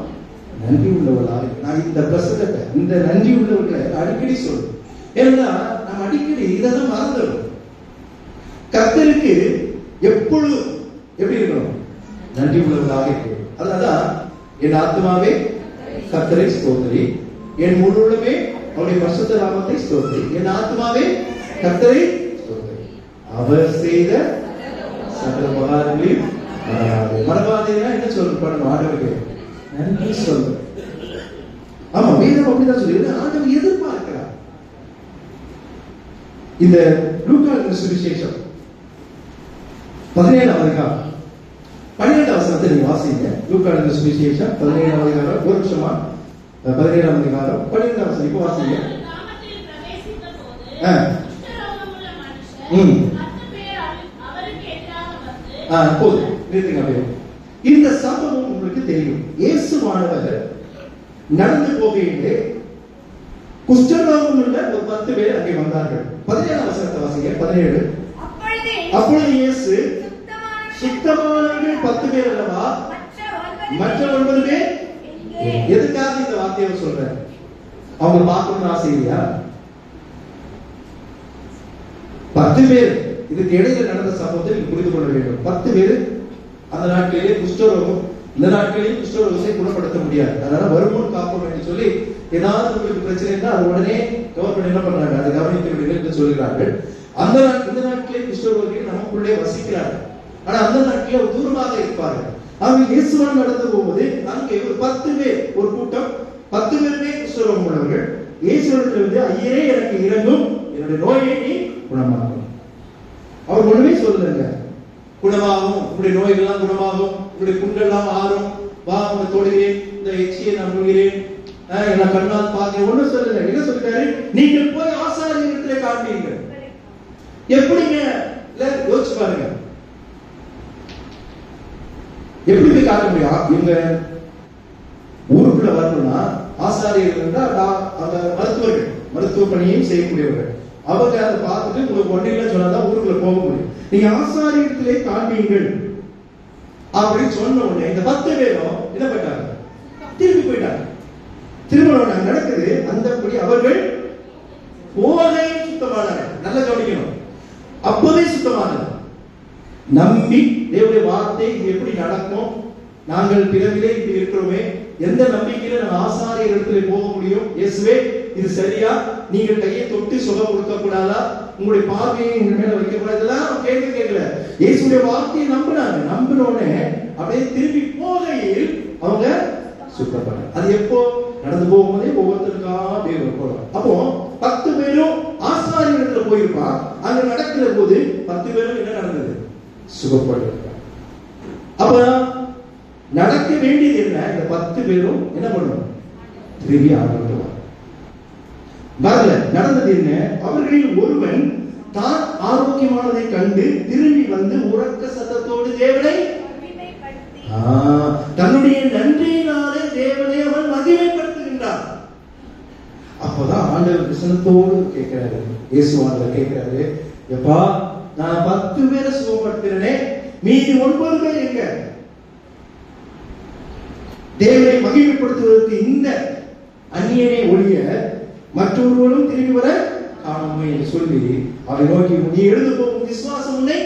நன்றி உள்ளவர்களாக. நான் இந்த பிரசங்கத்தை, இந்த நன்றி உள்ளவர்களை அடிக்கடி சொல்றேன். ஏன்னா நாம் அடிக்கடி இதெல்லாம் மறந்துடும். கர்த்தருக்கு எப்பொழுதும் எப்படி இருக்கணும்? நன்றி உள்ளவர்களாக இருக்கணும். அதனாலதான் என் ஆத்மாவே கர்த்தரை ஸ்தோத்திரி, என் முழு உள்ளமே அவருடைய பரிசுத்த நாமத்தை ஸ்தோத்திரி, என் ஆத்மாவே கர்த்தரை ஸ்தோத்திரி, அவர் செய்த சகல உபகாரங்களையும் மறவாதேனா என்ன சொல்லணும்? ஆண்டவருக்கு நன்றி சொல்லு. ஆமா, வேதம் அப்படிதான் சொல்லி ஆண்டவர் எதிர்பார்க்கிறார். இந்த லூக்கா சுவிசேஷம் 17ஆம் அதிகாரம் 12ஆம் வசனத்தை நீங்க வாசிங்க. லூக்கா சுவிசேஷம் 17ஆம் அதிகாரம், ஒரு நிமிஷமா, 17ஆம் அதிகாரம் 12ஆம் வசனம் இப்ப வாசிங்க. போதும், நிறுத்துங்க. இந்த சம்பவம் உங்களுக்கு தெரியும். இயேசுவானவர் நடந்து போகையிலே குஷ்டரோகம் உள்ள ஒரு 10 பேர் அங்கே வந்தார்கள். 17ஆம் வசனத்தை வாசிங்க. 17. அப்பொழுது இயேசு சுத்தமானவர்கள் 10 பேர் அல்லவா, மற்ற 9 பேர் எதுக்காக இந்த வார்த்தையை சொல்றாரு? அவங்க பார்க்கணும்னு ஆசை இல்லையா? 10 பேர், இதுக்கு இடையில நடந்த சம்பவத்தை நீங்க புரிந்து கொள்ள வேண்டும். 10 பேர் அந்த நாட்களிலே குஷ்டரோகம், இந்த நாட்களில் குஷ்டரோகத்தை குணப்படுத்த முடியாது. அதனால வருமுன் காப்போம் என்று சொல்லி, ஏதாவது உங்களுக்கு பிரச்சனை இருந்தால் அது உடனே கவர்மெண்ட் என்ன பண்றாங்க? அதை கவனித்து விடுங்கள் என்று சொல்கிறார்கள். அந்த இந்த நாட்களே குஷ்டரோகிகள் நமக்குள்ளே வசிக்கிறார்கள். ஆனா அந்த நாட்களே தூரமாக இருப்பார்கள். அவங்க இயேசுவான் நடந்து போகும்போது அங்கே ஒரு 10 பேர், ஒரு கூட்டம் 10 பேருமே குஷ்டரோகம் உள்ளவர்கள் இயேசுவிடத்தில் வந்து, ஐயரே எனக்கு இறங்கும், என்னுடைய நோயை நீ குணமாக்கும். அவர் ஒண்ணுமே சொல்லுங்க, குணமாகும், உங்களுடைய நோய்கள்லாம் குணமாகும், உங்களுடைய புண்கள்லாம் ஆறும், வா உங்களை தொடுகிறேன், இந்த எச்சியை நான் கொள்கிறேன், என்ன கண்ணால் பார்க்க ஒண்ணு சொல்லுங்க. என்ன சொல்லிட்டாரு? நீங்கள் போய் ஆசாரியர்களிடத்திலே காண்பீர்கள். எப்படிங்க? யோசிச்சு பாருங்க, எப்படி போய் காட்ட முடியும்? இவங்க ஊருக்குள்ள வரணும்னா ஆசாரியர்கள் அந்த மருத்துவர்கள், மருத்துவ பணியையும் செய்யக்கூடியவர்கள், அவங்க அதை பார்த்துட்டு உங்களுக்கு ஒன்றில் சொன்னாதான் ஊருக்குள்ள போக முடியும். நீங்க ஆசாரியத்திலே காண்பீங்கள் அப்படின்னு சொன்ன உடனே இந்த 10 பேரும் என்ன பண்ணாங்க? திரும்பி போயிட்டாங்க. திருமணம் நடக்குது. அந்தபடி அவர்கள் போதே சுத்தமானார்கள். நல்லா கவனிக்கணும், அப்பவே சுத்தமானது. நம்பி தேவனுடைய வார்த்தை இது எப்படி நடக்கும், நாங்கள் பிறவிலே இப்படி இருக்கிறோமே, எந்த நம்பிக்கையில நம்ம ஆசாரியர் இடத்துல போக முடியும்? இயேசுவே இது சரியா, நீங்கள் கையை தொட்டு சுகம் கொடுக்க கூடாதா? உங்களுடைய பார்வையை எங்க மேல வைக்க கூடாதுலாம் கேள்வி கேட்கல. இயேசுடைய வார்த்தையை நம்பினாங்க. நம்பினோடனே அப்படியே திரும்பி போகையில் அவங்க சுத்தப்பட்டாங்க. அது எப்போ? நடந்து போகும்போதே ஒவ்வொருத்தருக்கா தேவன் போடுவார். அப்போ 10 பேரும் ஆசாரிய இடத்துல போயிருப்பான். அங்க நடக்கிற போது 10 பேரும் என்ன நடந்தது? சுகப்பட்டு. அப்ப நடக்க வேண்டியது என்ன? இந்த 10 பேரும் என்ன பண்ணணும்? திரும்பி ஆரம்பித்துவார். வரல. நடந்தது என்ன? அவர்களில் ஒருவன் தான் ஆரோக்கியமானதை கண்டு திரும்பி வந்து உரக்க சத்தத்தோடு தேவனை தன்னுடைய நன்றியினாலே தேவனை அவன் மகிமைப்படுத்துகின்றான். அப்பதான் ஆண்டவர் கிருஷ்ணத்தோடு கேட்கிறாரு. இயேசுவானவர் கேட்கிறாரு, எப்பா நான் 10 பேரை சுகப்படுத்துறேனே, மீதி 9 பேர் எங்க? தேவனை மகிமைப்படுத்துவதற்கு இந்த அந்நியனை ஒழிய மற்றொருவரும் திரும்பி வர காணாமை என்று சொல்லி அவரை நோக்கி, நீ எழுந்து போகும் விசுவாசம் உன்னை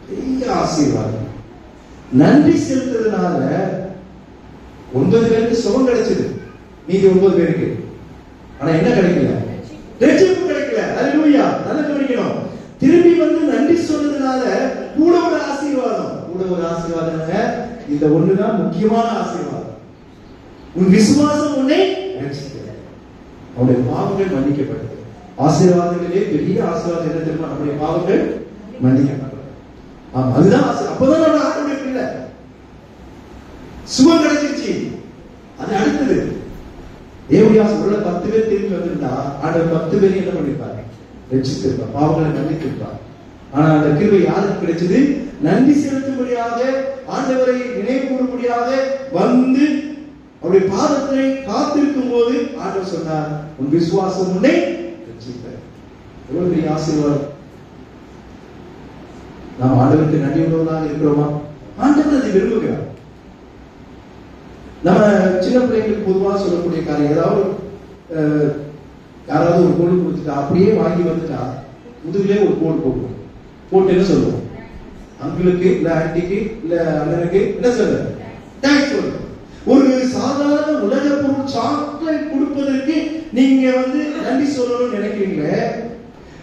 பெரிய ஆசீர்வாதம். நன்றி செலுத்துறதுனால 9 பேருக்கு சுகம் கிடைச்சது, மீதி 9 பேருக்கு ஆனா என்ன கிடைக்கல? ரட்சிப்பு கிடைக்கல. அல்லேலூயா. நல்லா கவனிக்கணும். திரும்பி வந்து நன்றி சொல்றதுனால கூட ஒரு ஆசீர்வாதம். கூட ஒரு ஆசீர்வாதம். இந்த ஒண்ணுதான் முக்கியமான ஆசீர்வாதம். உன் விசுவாசம் உன்னை ரட்சிக்கிறது. அவருடைய பாவங்கள் மன்னிக்கப்பட்டது. ஆசீர்வாதங்களே பெரிய ஆசீர்வாதம் என்ன தெரியுமா? நம்முடைய பாவங்கள் மன்னிக்கப்பட்டது. ஆமா, அதுதான் அப்பதான் நம்ம ஆண்டவருடைய பிள்ளை. சுகம் கிடைச்சிருச்சு. அது அடுத்தது தேவனுடைய உள்ள 10 பேர் திரும்பி வந்திருந்தா ஆண்டவர் 10 பேரை என்ன பண்ணிருப்பாரு? ரட்சித்திருப்பார், பாவங்களை மன்னித்திருப்பார். ஆனா அந்த கிருபை யாருக்கு கிடைச்சது? நன்றி செலுத்தும்படியாக, ஆண்டவரை நினைவு கூறும்படியாக வந்து அவருடைய பாதத்தை காத்திருக்கும் போது ஆண்டவர் சொன்னார், உன் விசுவாசம் உன்னை ரட்சிப்பார். எவ்வளவு பெரிய ஆசீர்வாதம். நாம் ஆண்டவருக்கு நன்றி உள்ளவர்களாக இருக்கிறோமா? ஆண்டவர் அதை விரும்புகிறார். நம்ம சின்ன பிள்ளைங்களுக்கு பொதுவாக சொல்லக்கூடிய காரியம், ஏதாவது யாராவது ஒரு கோல் கொடுத்துட்டா அப்படியே வாங்கி வந்துட்டா முதுகிலே ஒரு கோல் போடுவோம். போட்டு என்ன சொல்லுவோம்? அங்கிளுக்கு இல்ல ஆன்டிக்கு இல்ல அண்ணனுக்கு என்ன சொல்ற? தேங்க்ஸ் சொல்லுங்க. ஒரு சாதாரண உலக பொருள் சாக்லேட் கொடுப்பதற்கு நீங்க வந்து நன்றி சொல்லணும்னு நினைக்கிறீங்களே,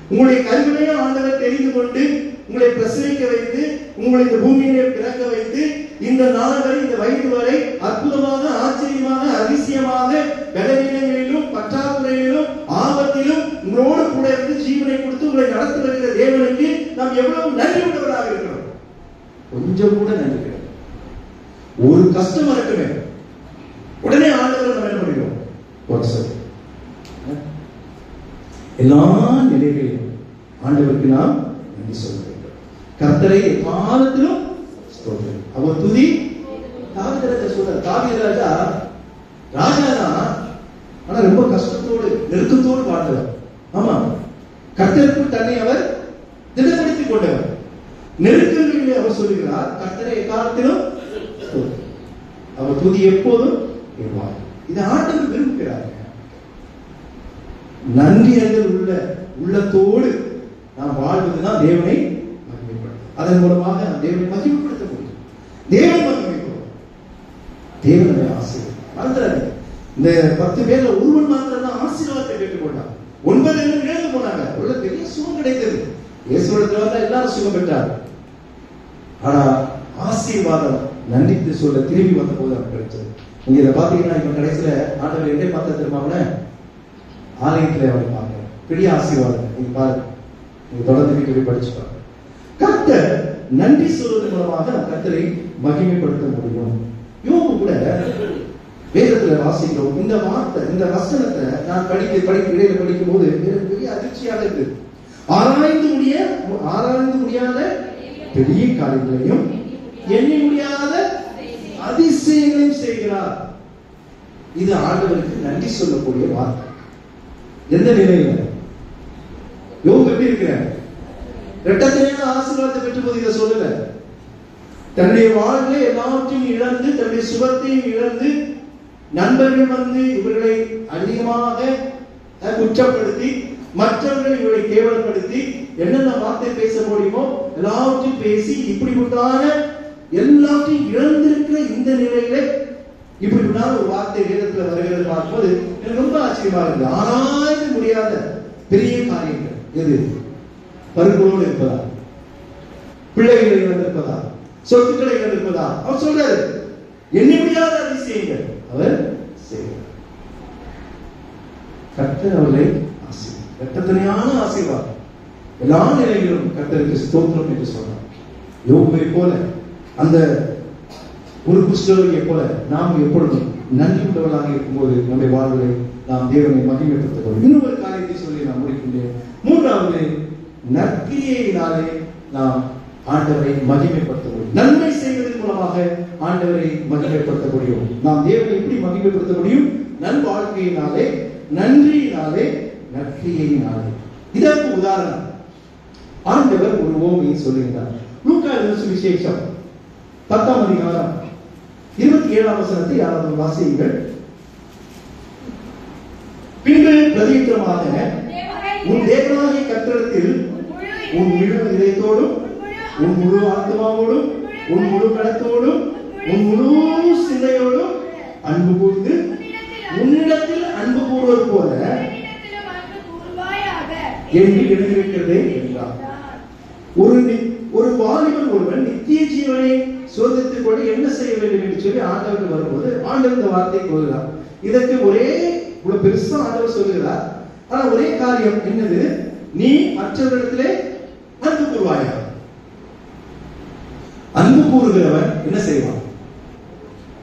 உங்களுடைய கல்வியை ஆண்டவர் தெரிந்து கொண்டு உங்களை பிரசவிக்க வைத்து உங்களை இந்த பூமியிலே பிறக்க வைத்து இந்த நாள் வரை இந்த வயது வரை அற்புதமாக, ஆச்சரியமாக, அதிசயமாக பலவீனங்களிலும் பற்றாக்குறையிலும் ஆபத்திலும் உங்களோடு கூட இருந்து ஜீவனை கொடுத்து உங்களை நடத்தி வருகிற தேவனுக்கு நாம் எவ்வளவு நன்றி உள்ளவராக இருக்கிறோம். கொஞ்சம் கூட நன்றி கிடையாது. ஒரு கஷ்டம் வரட்டுமே உடனே ஆண்டவர் நம்ம என்ன பண்ணிடுவோம்? எல்லா நிலைகளிலும் ஆண்டவருக்கு நாம் நன்றி சொல்ல வேண்டும். கர்த்தரை காலத்திலும் ஸ்தோத்திரம். அவர் துதி. தாவீது சொல்றார். தாவீது ராஜா ராஜாதான், ஆனா ரொம்ப கஷ்டத்தோடு நெருக்கத்தோடு வாழ்ந்தவர். ஆமா, கர்த்தருக்குள் தன்னை அவர் திடப்படுத்திக் கொண்டவர். நெருக்கங்களிலே அவர் சொல்லுகிறார், கர்த்தரை காலத்திலும் அவர் துதி எப்போதும் கேட்பார். இதை ஆண்டவர் விரும்புகிறார். நன்றி அறிதல் உள்ள உள்ளத்தோடு நாம் வாழ்வதுதான் தேவனை மகிமைப்படுத்தும். அதன் மூலமாக தேவனை மகிமைப்படுத்த முடியும். தேவன் மகிமைப்படும். தேவனுடைய ஆசீர்வாதம். இந்த 10 பேர்ல ஒருவன் மாத்திரம் தான் ஆசீர்வாதத்தை பெற்றுக்கொண்டார். 9 பேரும் இழந்து போனாங்க. உள்ள பெரிய சுகம் கிடைத்தது. இயேசுவிடத்துல வந்தா எல்லாரும் சுகம் பெற்றார். ஆனா ஆசீர்வாதம் நன்றித்து சொல்ல திரும்பி வந்த போது அவர் கிடைச்சது. நீங்க இதை பாத்தீங்கன்னா இப்ப கடைசியில ஆண்டவர் எங்கே பார்த்தா திரும்ப ஆலயத்துல அவரை பார்க்க பெரிய ஆசீர்வாதம். நீங்க பாருங்க, நீங்க தொடர்ந்து வீட்டு படிச்சு பாருங்க. கர்த்தர் நன்றி சொல்வதன் மூலமாக கர்த்தரை மகிமைப்படுத்த முடியும். யோபு கூட வேதத்துல வாசிக்கிறோம். இந்த வார்த்தை, இந்த வசனத்தை நான் இடையில படிக்கும் போது பெரிய அதிர்ச்சியாக இருக்கு. ஆராய்ந்து முடியாத பெரிய காரியங்களையும் எண்ணி முடியாத அதிசயங்களையும் செய்கிறார். இது ஆண்டவருக்கு நன்றி சொல்லக்கூடிய வார்த்தை. எந்த நிலையில யோபு எப்படி இருக்கிறார்? இரட்டத்தையான ஆசீர்வாதத்தை பெற்ற போது இதை சொல்லல. தன்னுடைய வாழ்வில் எல்லாவற்றையும் இழந்து, தன்னுடைய சுகத்தையும் இழந்து, நண்பர்கள் வந்து இவர்களை அதிகமாக குற்றப்படுத்தி, மற்றவர்கள் இவர்களை கேவலப்படுத்தி, என்னென்ன வார்த்தை பேச முடியுமோ எல்லாவற்றையும் பேசி, இப்படிப்பட்டான எல்லாத்தையும் இழந்திருக்கிற இந்த நிலையில இப்படிப்பட்டான ஒரு வார்த்தை வேதத்துல வருகிறது பார்க்கும்போது எனக்கு ரொம்ப ஆச்சரியமா இருக்கு. ஆராய்ந்து முடியாத பெரிய காரியங்கள் எது? பருக்களோடு இருப்பதா, பிள்ளைகளை இழந்திருப்பதா, சொத்துக்களை இழந்திருப்பதா? அவர் சொல்றாரு, எண்ணி முடியாத அதிசயங்கள் அவர் செய்கிறார். கர்த்தர் அவர்களை கர்த்தனையான ஆசீர்வாதம் எல்லா நிலைகளிலும் கர்த்தருக்கு ஸ்தோத்திரம் என்று சொன்னார். யோபுவை போல, அந்த ஒரு குஷ்டரோகியை போல நாம் எப்பொழுதும் நன்றி உள்ளவர்களாக இருக்கும்போது நம்முடைய வாழ்வை நாம் தேவனை மகிமைப்படுத்த வேண்டும். இன்னும் ஒரு காரியத்தை சொல்லி நான் முடிக்கின்றேன். மூன்றாவது, நற்கிரியையினாலே நாம் ஆண்டவரை மகிமைப்படுத்த முடியும். நன்மை செய்வதன் மூலமாக ஆண்டவரை மகிமைப்படுத்த முடியும். நாம் தேவனை எப்படி மகிமைப்படுத்த முடியும்? நல் வாழ்க்கையினாலே, நன்றியினாலே, நற்கிரியையினாலே. இதற்கு உதாரணம் ஆண்டவர் ஒரு ஓமையை சொல்லுகிறார். லூக்கா எழுதின சுவிசேஷம் 10ஆம் அதிகாரம் 27ஆம் வசனத்தை யாராவது வாசியுங்கள். பின்பு பிரதியுத்தரமாக, உன் தேவனாகிய கர்த்தரிடத்தில் உன் முழு இதயத்தோடும், உன் முழு ஆத்மாவோடும், உன் முழு கணத்தோடும், உன் முழு சிந்தையோடும் அன்பு கூர்ந்து உன்னிடத்தில் அன்பு கூறுவது போல என்று எழுதியிருக்கிறது என்றார். ஒரு வாலிபன் ஒருவன் நித்திய ஜீவனை சோதித்துக் கொண்டு என்ன செய்ய வேண்டும் என்று சொல்லி ஆண்டவருக்கு வரும்போது ஆண்டவர் இந்த வார்த்தை கூறுகிறார். இதற்கு ஒரே இவ்வளவு பெருசா ஆண்டவர் சொல்லுகிறார். ஆனா ஒரே காரியம் என்னது? நீ மற்றவரிடத்திலே அன்பு கூறுவாயா? அன்பு கூறுகிறவன் என்ன செய்வான்?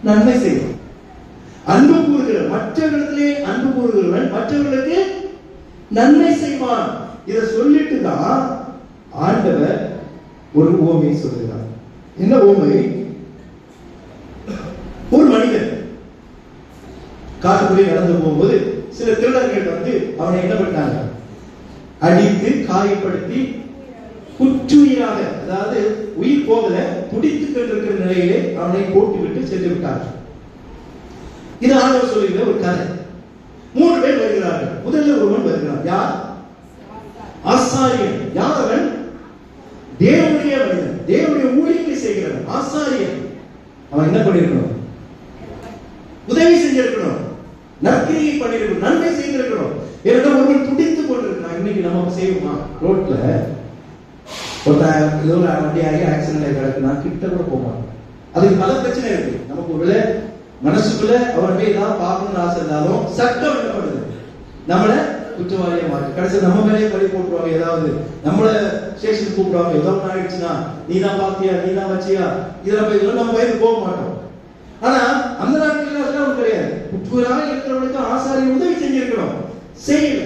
நன்மை செய்வான். அன்பு கூறுகிற மற்றவரிடத்திலே அன்பு கூறுகிறவன் மற்றவர்களுக்கு நன்மை செய்வான். இதை சொல்லிட்டு தான் ஆண்டவர் ஒரு ஓமையை சொல்லுகிறார். என்ன ஓமை? ஒரு மனிதன் காட்டுக்குள்ளே நடந்து போகும்போது சில திருடர்கள் வந்து அவனை என்ன பண்ணாங்க? அடித்து காயப்படுத்தி குற்றுயிராக, அதாவது உயிர் போகல, துடித்துக் கொண்டிருக்கிற நிலையிலே அவனை போட்டு விட்டு சென்று விட்டார்கள். இது ஆண்டவர் சொல்லுகிற ஒரு கதை. 3 பேர் வருகிறார்கள். முதல்ல ஒருவன் வருகிறான். யார்? ஆசாரியன். யார் அவன்? தேவனுடைய மனிதன், தேவனுடைய ஊழியத்தை செய்கிறவன் ஆசாரியன். அவன் என்ன பண்ணிருக்கணும்? உதவி செஞ்சிருக்கணும், நற்கிரியை பண்ணிருக்கணும், நன்மை செய்திருக்கணும். ஏன்னா ஒருவன் துடித்துக் கொண்டிருக்கான். இன்னைக்கு நம்ம செய்வோமா? ரோட்ல ஏதோ ஒரு வண்டி ஆகி ஆக்சிடென்ட் ஆகி கிடக்குனா கிட்ட கூட போவாங்க. அதுக்கு பல பிரச்சனை இருக்கு. நமக்கு ஒரு மனசுக்குள்ள அவன் போய் ஏதாவது பார்க்கணும்னு ஆசை இருந்தாலும் சட்டம் என்ன பண்ணுது? நம்மள குற்றவாளியை மாற்றி கடைசி நம்ம மேலே பழி போட்டுருவாங்க. ஏதாவது நம்மள ஸ்டேஷன் கூப்பிடுவாங்க. ஏதோ ஒன்று ஆயிடுச்சுன்னா, நீ தான் பாத்தியா, நீ தான் வச்சியா, இதெல்லாம் போய் நம்ம வயது போக மாட்டோம். ஆனா அந்த நாட்கள் அதெல்லாம் கிடையாது. குற்றவாளியாக இருக்கிறவனுக்கு ஆசாரிய உதவி செஞ்சிருக்கணும், செய்யல.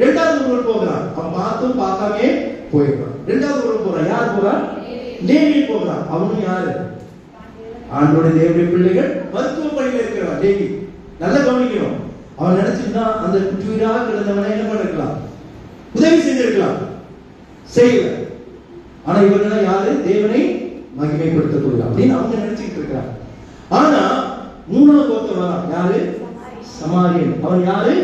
2வது ஒருவர் போகிறான். அவன் பார்த்தும் பார்க்காமே போயிருக்கான். 2வது ஒருவர் போறான். யார் போறான்? லேவி போகிறான். அவனும் யாரு? ஆண்டோட தேவனுடைய பிள்ளைகள், மருத்துவ பணியில் இருக்கிறவன் லேவி. நல்லா கவனிக்கணும். அவன் நினைச்சிருந்தா அந்த குற்றுயிராக கிடந்தவனை என்ன பண்ணிருக்கலாம்? உதவி செஞ்சிருக்கலாம், செய்யல. ஆனா இவர்கள் யாரு? தேவனை மகிமைப்படுத்தக்கூடிய அப்படின்னு அவங்க நினைச்சுட்டு இருக்கிறாங்க. ஆனா 3வது ஒருத்தர் வரான். யாரு? சமாரியன். அவன் யாரு?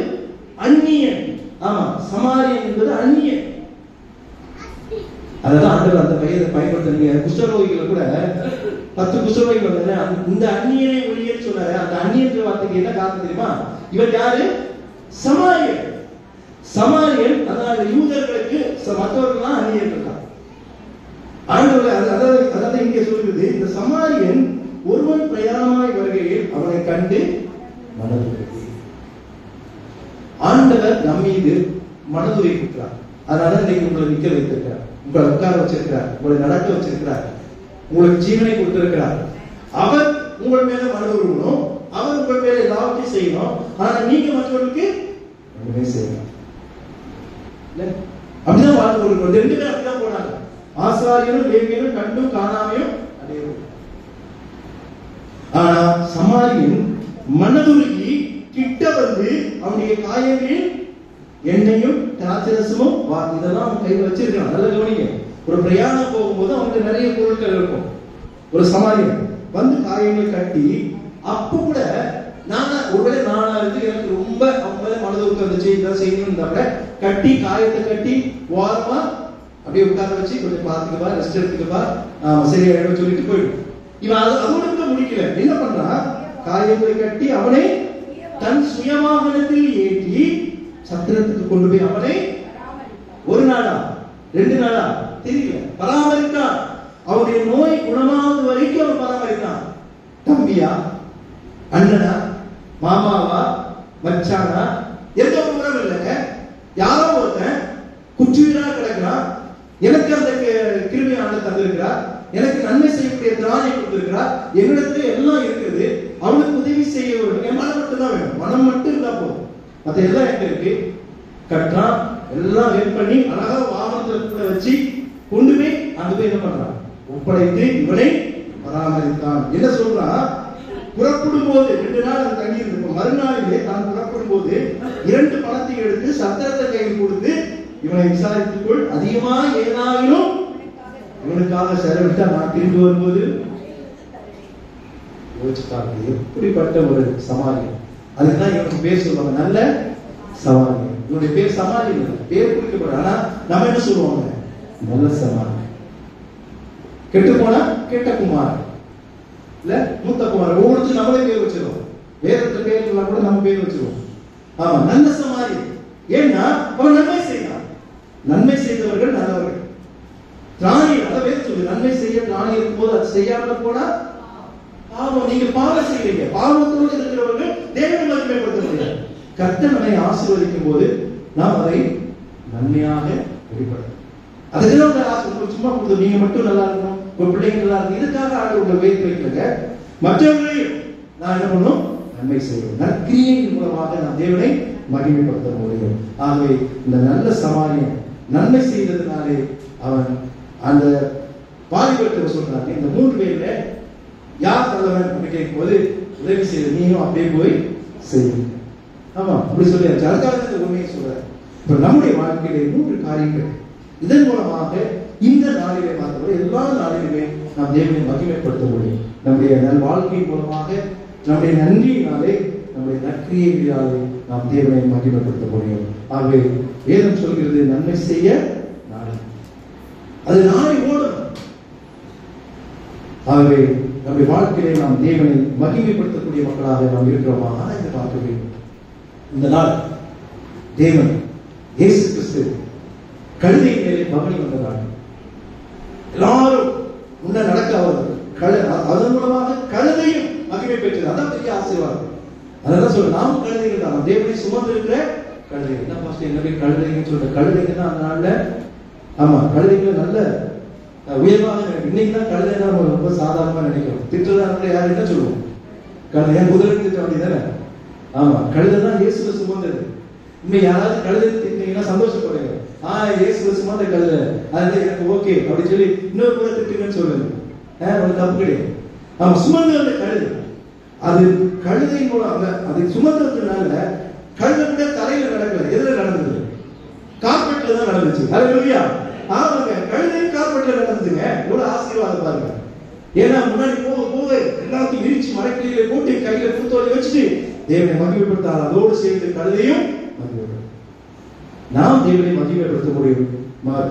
அந்நியன். ஆமா, சமாரியன் என்பது அந்நியன். அதான் ஆண்டவர் அந்த பெயரை பயன்படுத்துறீங்க. குஷ்டரோகிகளை கூட 10 குஷ்டரோகிகள் இந்த அந்நியனை ஒழியன்னு சொன்னாரு. அந்த அந்நியன்ற வார்த்தைக்கு என்ன காரணம் தெரியுமா? இவர் யாரு? சமாரியன். சமாரியன். அதனால யூதர்களுக்கு மற்றவர்கள்லாம் அந்நியர்கள் தான். ஆண்டவர் அதாவது இங்கே சொல்லுகிறது, இந்த சமாரியன் ஒருவன் பிரயாணமாய் வருகையில் அவனை கண்டு மனதுருகி. ஆண்டவர் நம் மீது மனதுருகிறார். அதனால இன்னைக்கு உங்களை நிக்க வைத்திருக்கிறார், உங்களை உட்கார வச்சிருக்கிறார், உங்களை நடக்க வச்சிருக்கிறார், உங்களுக்கு ஜீவனை கொடுத்திருக்கிறார். அவர் உங்கள் மேல மனதுருகணும், அவர் உங்கள் மேல எல்லாத்தையும் செய்யணும். ஆனா நீங்க மற்றவர்களுக்கு ஒண்ணுமே செய்யணும். அப்படிதான் வாழ்ந்து கொடுக்கணும். 2 பேரும் அப்படிதான் போனாங்க. ஆசாரியனும் லேவியனும் கண்டும் காணாமையும் அடையவும். ஆனா சமாரியன் மனதுருகி கிட்ட வந்து அவனுடைய காயங்களில் எண்ணெயும் திராட்சரசமும் இதெல்லாம் அவன் கையில் வச்சிருக்கான். நல்ல கவனிங்க. ஒரு பிரயாணம் போகும்போது அவனுக்கு நிறைய பொருட்கள் இருக்கும். ஒரு சமாரியன் வந்து காயங்களை கட்டி, அப்ப கூட ஒருவேளை நானா இருந்து எனக்கு ரொம்ப அவங்க மேல மனதுக்கு வந்துச்சு, இதான் செய்யணும்னு கூட கட்டி, காயத்தை கட்டி ஓரமா அப்படியே உட்கார வச்சு கொஞ்சம் பார்த்துக்கப்பா, ரெஸ்ட் எடுத்துக்கப்பா, சரியாயிடும் சொல்லிட்டு போயிடும். இவன் அதோட முடிக்கல. என்ன பண்றான்? காயங்களை கட்டி அவனை தன் சுயவாகனத்தில் ஏற்றி சத்திரத்துக்கு கொண்டு போய் அவனை ஒரு நாளா 2 நாளா தெரியல பராமரித்தான். அவருடைய நோய் குணமாவது வரைக்கும் அவன் பராமரித்தான். தம்பியா, அண்ணனா, மாமாவா, மச்சானா, எந்த ஒரு உறவு இல்லைங்க. யாரோ ஒருத்தன் குற்றுயிரா கிடக்கிறான். எனக்கு அந்த கிருபையை ஆண்டவர் தந்திருக்கிறார், எனக்கு நன்மை செய்யக்கூடிய திராணி கொடுத்திருக்கிறார், என்னிடத்துல எல்லாம் இருக்குது, அவனுக்கு உதவி செய்ய என் மனம் மட்டும் தான் வேணும். மனம் மட்டும் இருந்தா போதும், மற்ற எல்லாம் எங்க இருக்கு. கட்டுறான், எல்லாம் வெயிட் பண்ணி அழகா வாகனத்துல வச்சு கொண்டு போய் அங்க போய் என்ன பண்றான், ஒப்படைத்து இவனை பராமரித்தான். என்ன சொல்றான், புறப்படும் போது 2 நாள் அந்த தங்கி இருந்திருக்கும். மறுநாளிலே தான் புறப்படும் போது 2 பணத்தை எடுத்து சத்திரத்தை கையில் கொடுத்து இவனை விசாரித்துக்கொள், அதிகமா ஏதாயிலும் இவனுக்காக செலவிட்டா நான் திரும்பி வரும்போது யோசிச்சாங்க. எப்படிப்பட்ட ஒரு சமாளியம். அதுதான் இவனுக்கு பேர் சொல்லுவாங்க, நல்ல சமாளியம். இவனுடைய பேர் சமாளியம் இல்லை, பேர் குறிக்கப்படும். ஆனா நம்ம என்ன சொல்லுவாங்க, நல்ல சமாளியம். கெட்டு போனா கெட்ட குமார் இல்ல மூத்த குமார், ஒவ்வொருத்தரும் நம்மளே பேர் வச்சிருவோம். வேறொரு பேர் எல்லாம் கூட நம்ம பேர் வச்சிருவோம். ஆமா, நல்ல சமாளியம். ஏன்னா அவன் நன்மை செய்தான். நன்மை செய்தவர்கள் நல்லவர்கள். திராணி அதவே சொல்லு, நன்மை செய்ய திராணி இருக்கும்போது அது செய்யாம போனா பாவம். நீங்க பாவம் செய்யறீங்க, பாவத்தோடு இருக்கிறவர்கள் தேவனை மகிமைப்படுத்த முடியாது. கர்த்தர் நம்மை ஆசீர்வதிக்கும் போது நாம் அதை நன்மையாக வெளிப்படுத்தும். அதுக்கெல்லாம் உங்க ஆசை சும்மா கொடுத்து நீங்க மட்டும் நல்லா இருக்கணும், உங்க பிள்ளைங்க நல்லா இருக்கணும், இதுக்காக ஆண்டு உங்களை வைத்து வைக்கலங்க. மற்றவர்களையும் நான் என்ன பண்ணும், நன்மை செய்வோம். நற்கிரியின் மூலமாக நாம் தேவனை மகிமைப்படுத்த முடியும். ஆகவே இந்த நல்ல சமாளியம் நன்மை செய்ததுனாலே அவன் அந்த பாலிபத்தை சொல்றாங்க, இந்த 3 பேர்ல யார் தலைவன் அப்படின்னு கேட்கும் போது உதவி செய்த நீயும் அப்படியே போய் செய்யும். ஆமா, அப்படி சொல்லியாச்சு. அதுக்காக இந்த உண்மையை சொல்றாரு. இப்ப நம்முடைய வாழ்க்கையிலே 3 காரியங்கள் இதன் மூலமாக இந்த நாளிலே மாத்திரம் எல்லா நாளிலுமே நாம் தேவனை மகிமைப்படுத்த முடியும். நம்முடைய நல் வாழ்க்கை மூலமாக, நம்முடைய நன்றியினாலே, நம்முடைய நற்கிரியைகளாலே நாம் தேவனை மகிமைப்படுத்த முடியும். ஆகவே வேதம் சொல்கிறது, நன்மை செய்ய நாளை, அது நாளை ஓடும். ஆகவே நம்முடைய வாழ்க்கையிலே நாம் தேவனை மகிமைப்படுத்தக்கூடிய மக்களாக நாம் இருக்கிறோமா ஆராய்ந்து பார்க்க வேண்டும். இந்த நாள் தேவன் இயேசு கிறிஸ்து கழுதை மேலே பவனி வந்த நாள். எல்லாரும் முன்ன நடக்க அதன் மூலமாக கழுதையும் மகிமை பெற்றது. அதான் பெரிய ஆசீர்வாதம். அதான் சொல்ற, நாம் கழுதைகள் தான், தேவனை சுமந்து இருக்கிற கழுதைகள். என்ன பாஸ்டர் என்ன போய் கழுதைன்னு சொல்ற? கழுதைங்க தான் அந்த நாள்ல, ஆமா, கழுதைகளை நல்ல உயர்வாக நினைக்கும். இன்னைக்கு தான் கழுதை நம்ம ரொம்ப சாதாரணமா நினைக்கிறோம். திட்டுறதா யார் என்ன சொல்லுவோம், கழுதை குதிரை திட்ட வேண்டியதானே. ஆமா, கழுதை தான் இயேசுவை சுமந்தது. இன்னும் யாராவது கழுதை திட்டீங்கன்னா சந்தோஷப்படுங்க. இயேசுவை சுமந்த கழுதை, அது எனக்கு ஓகே அப்படின்னு சொல்லி இன்னொரு கூட திட்டுங்கன்னு சொல்லுங்க, ஒரு தப்பு கிடையாது. ஆமா, சுமந்த அந்த கழுதை, அது கழுதை மூலம் அது சுமந்ததுனால கழுதை கூட தலையில நடக்கல. எதுல நடந்தது? கார்பெட்ல தான் நடந்துச்சு. அல்லேலூயா. ஆமாங்க, கழுதையும் கார்பெட்ல நடந்துச்சுங்க. எவ்வளவு ஆசீர்வாதம் பாருங்க. ஏன்னா முன்னாடி போக எல்லாத்தையும் விரிச்சு மரக்கிளையில போட்டு கையில புத்தோடு வச்சுட்டு தேவனை மகிமைப்படுத்தார். அதோடு சேர்ந்து கழுதையும் மகிமைப்படுத்தும். நாம் தேவனை மகிமைப்படுத்த முடியும்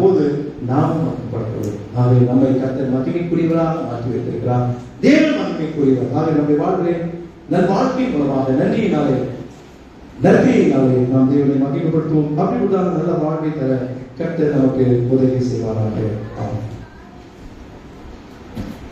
போது நாம் மகிமைப்படுத்துவோம். ஆகவே நம்மை கர்த்தர் மகிமைக்குரியவராக மாற்றி வைத்திருக்கிறார். தேவன் மகிமைக்குரியவர். ஆகவே நம்முடைய வாழ்விலே நல் வாழ்க்கை மூலமாக நன்றியினாலே நாம் தேவனை மகிமைப்படுத்துவோம். அப்படிப்பட்ட நல்ல வாழ்க்கை தர கர்த்தர் நமக்கு உதவி செய்வாராக. ஆமாம்.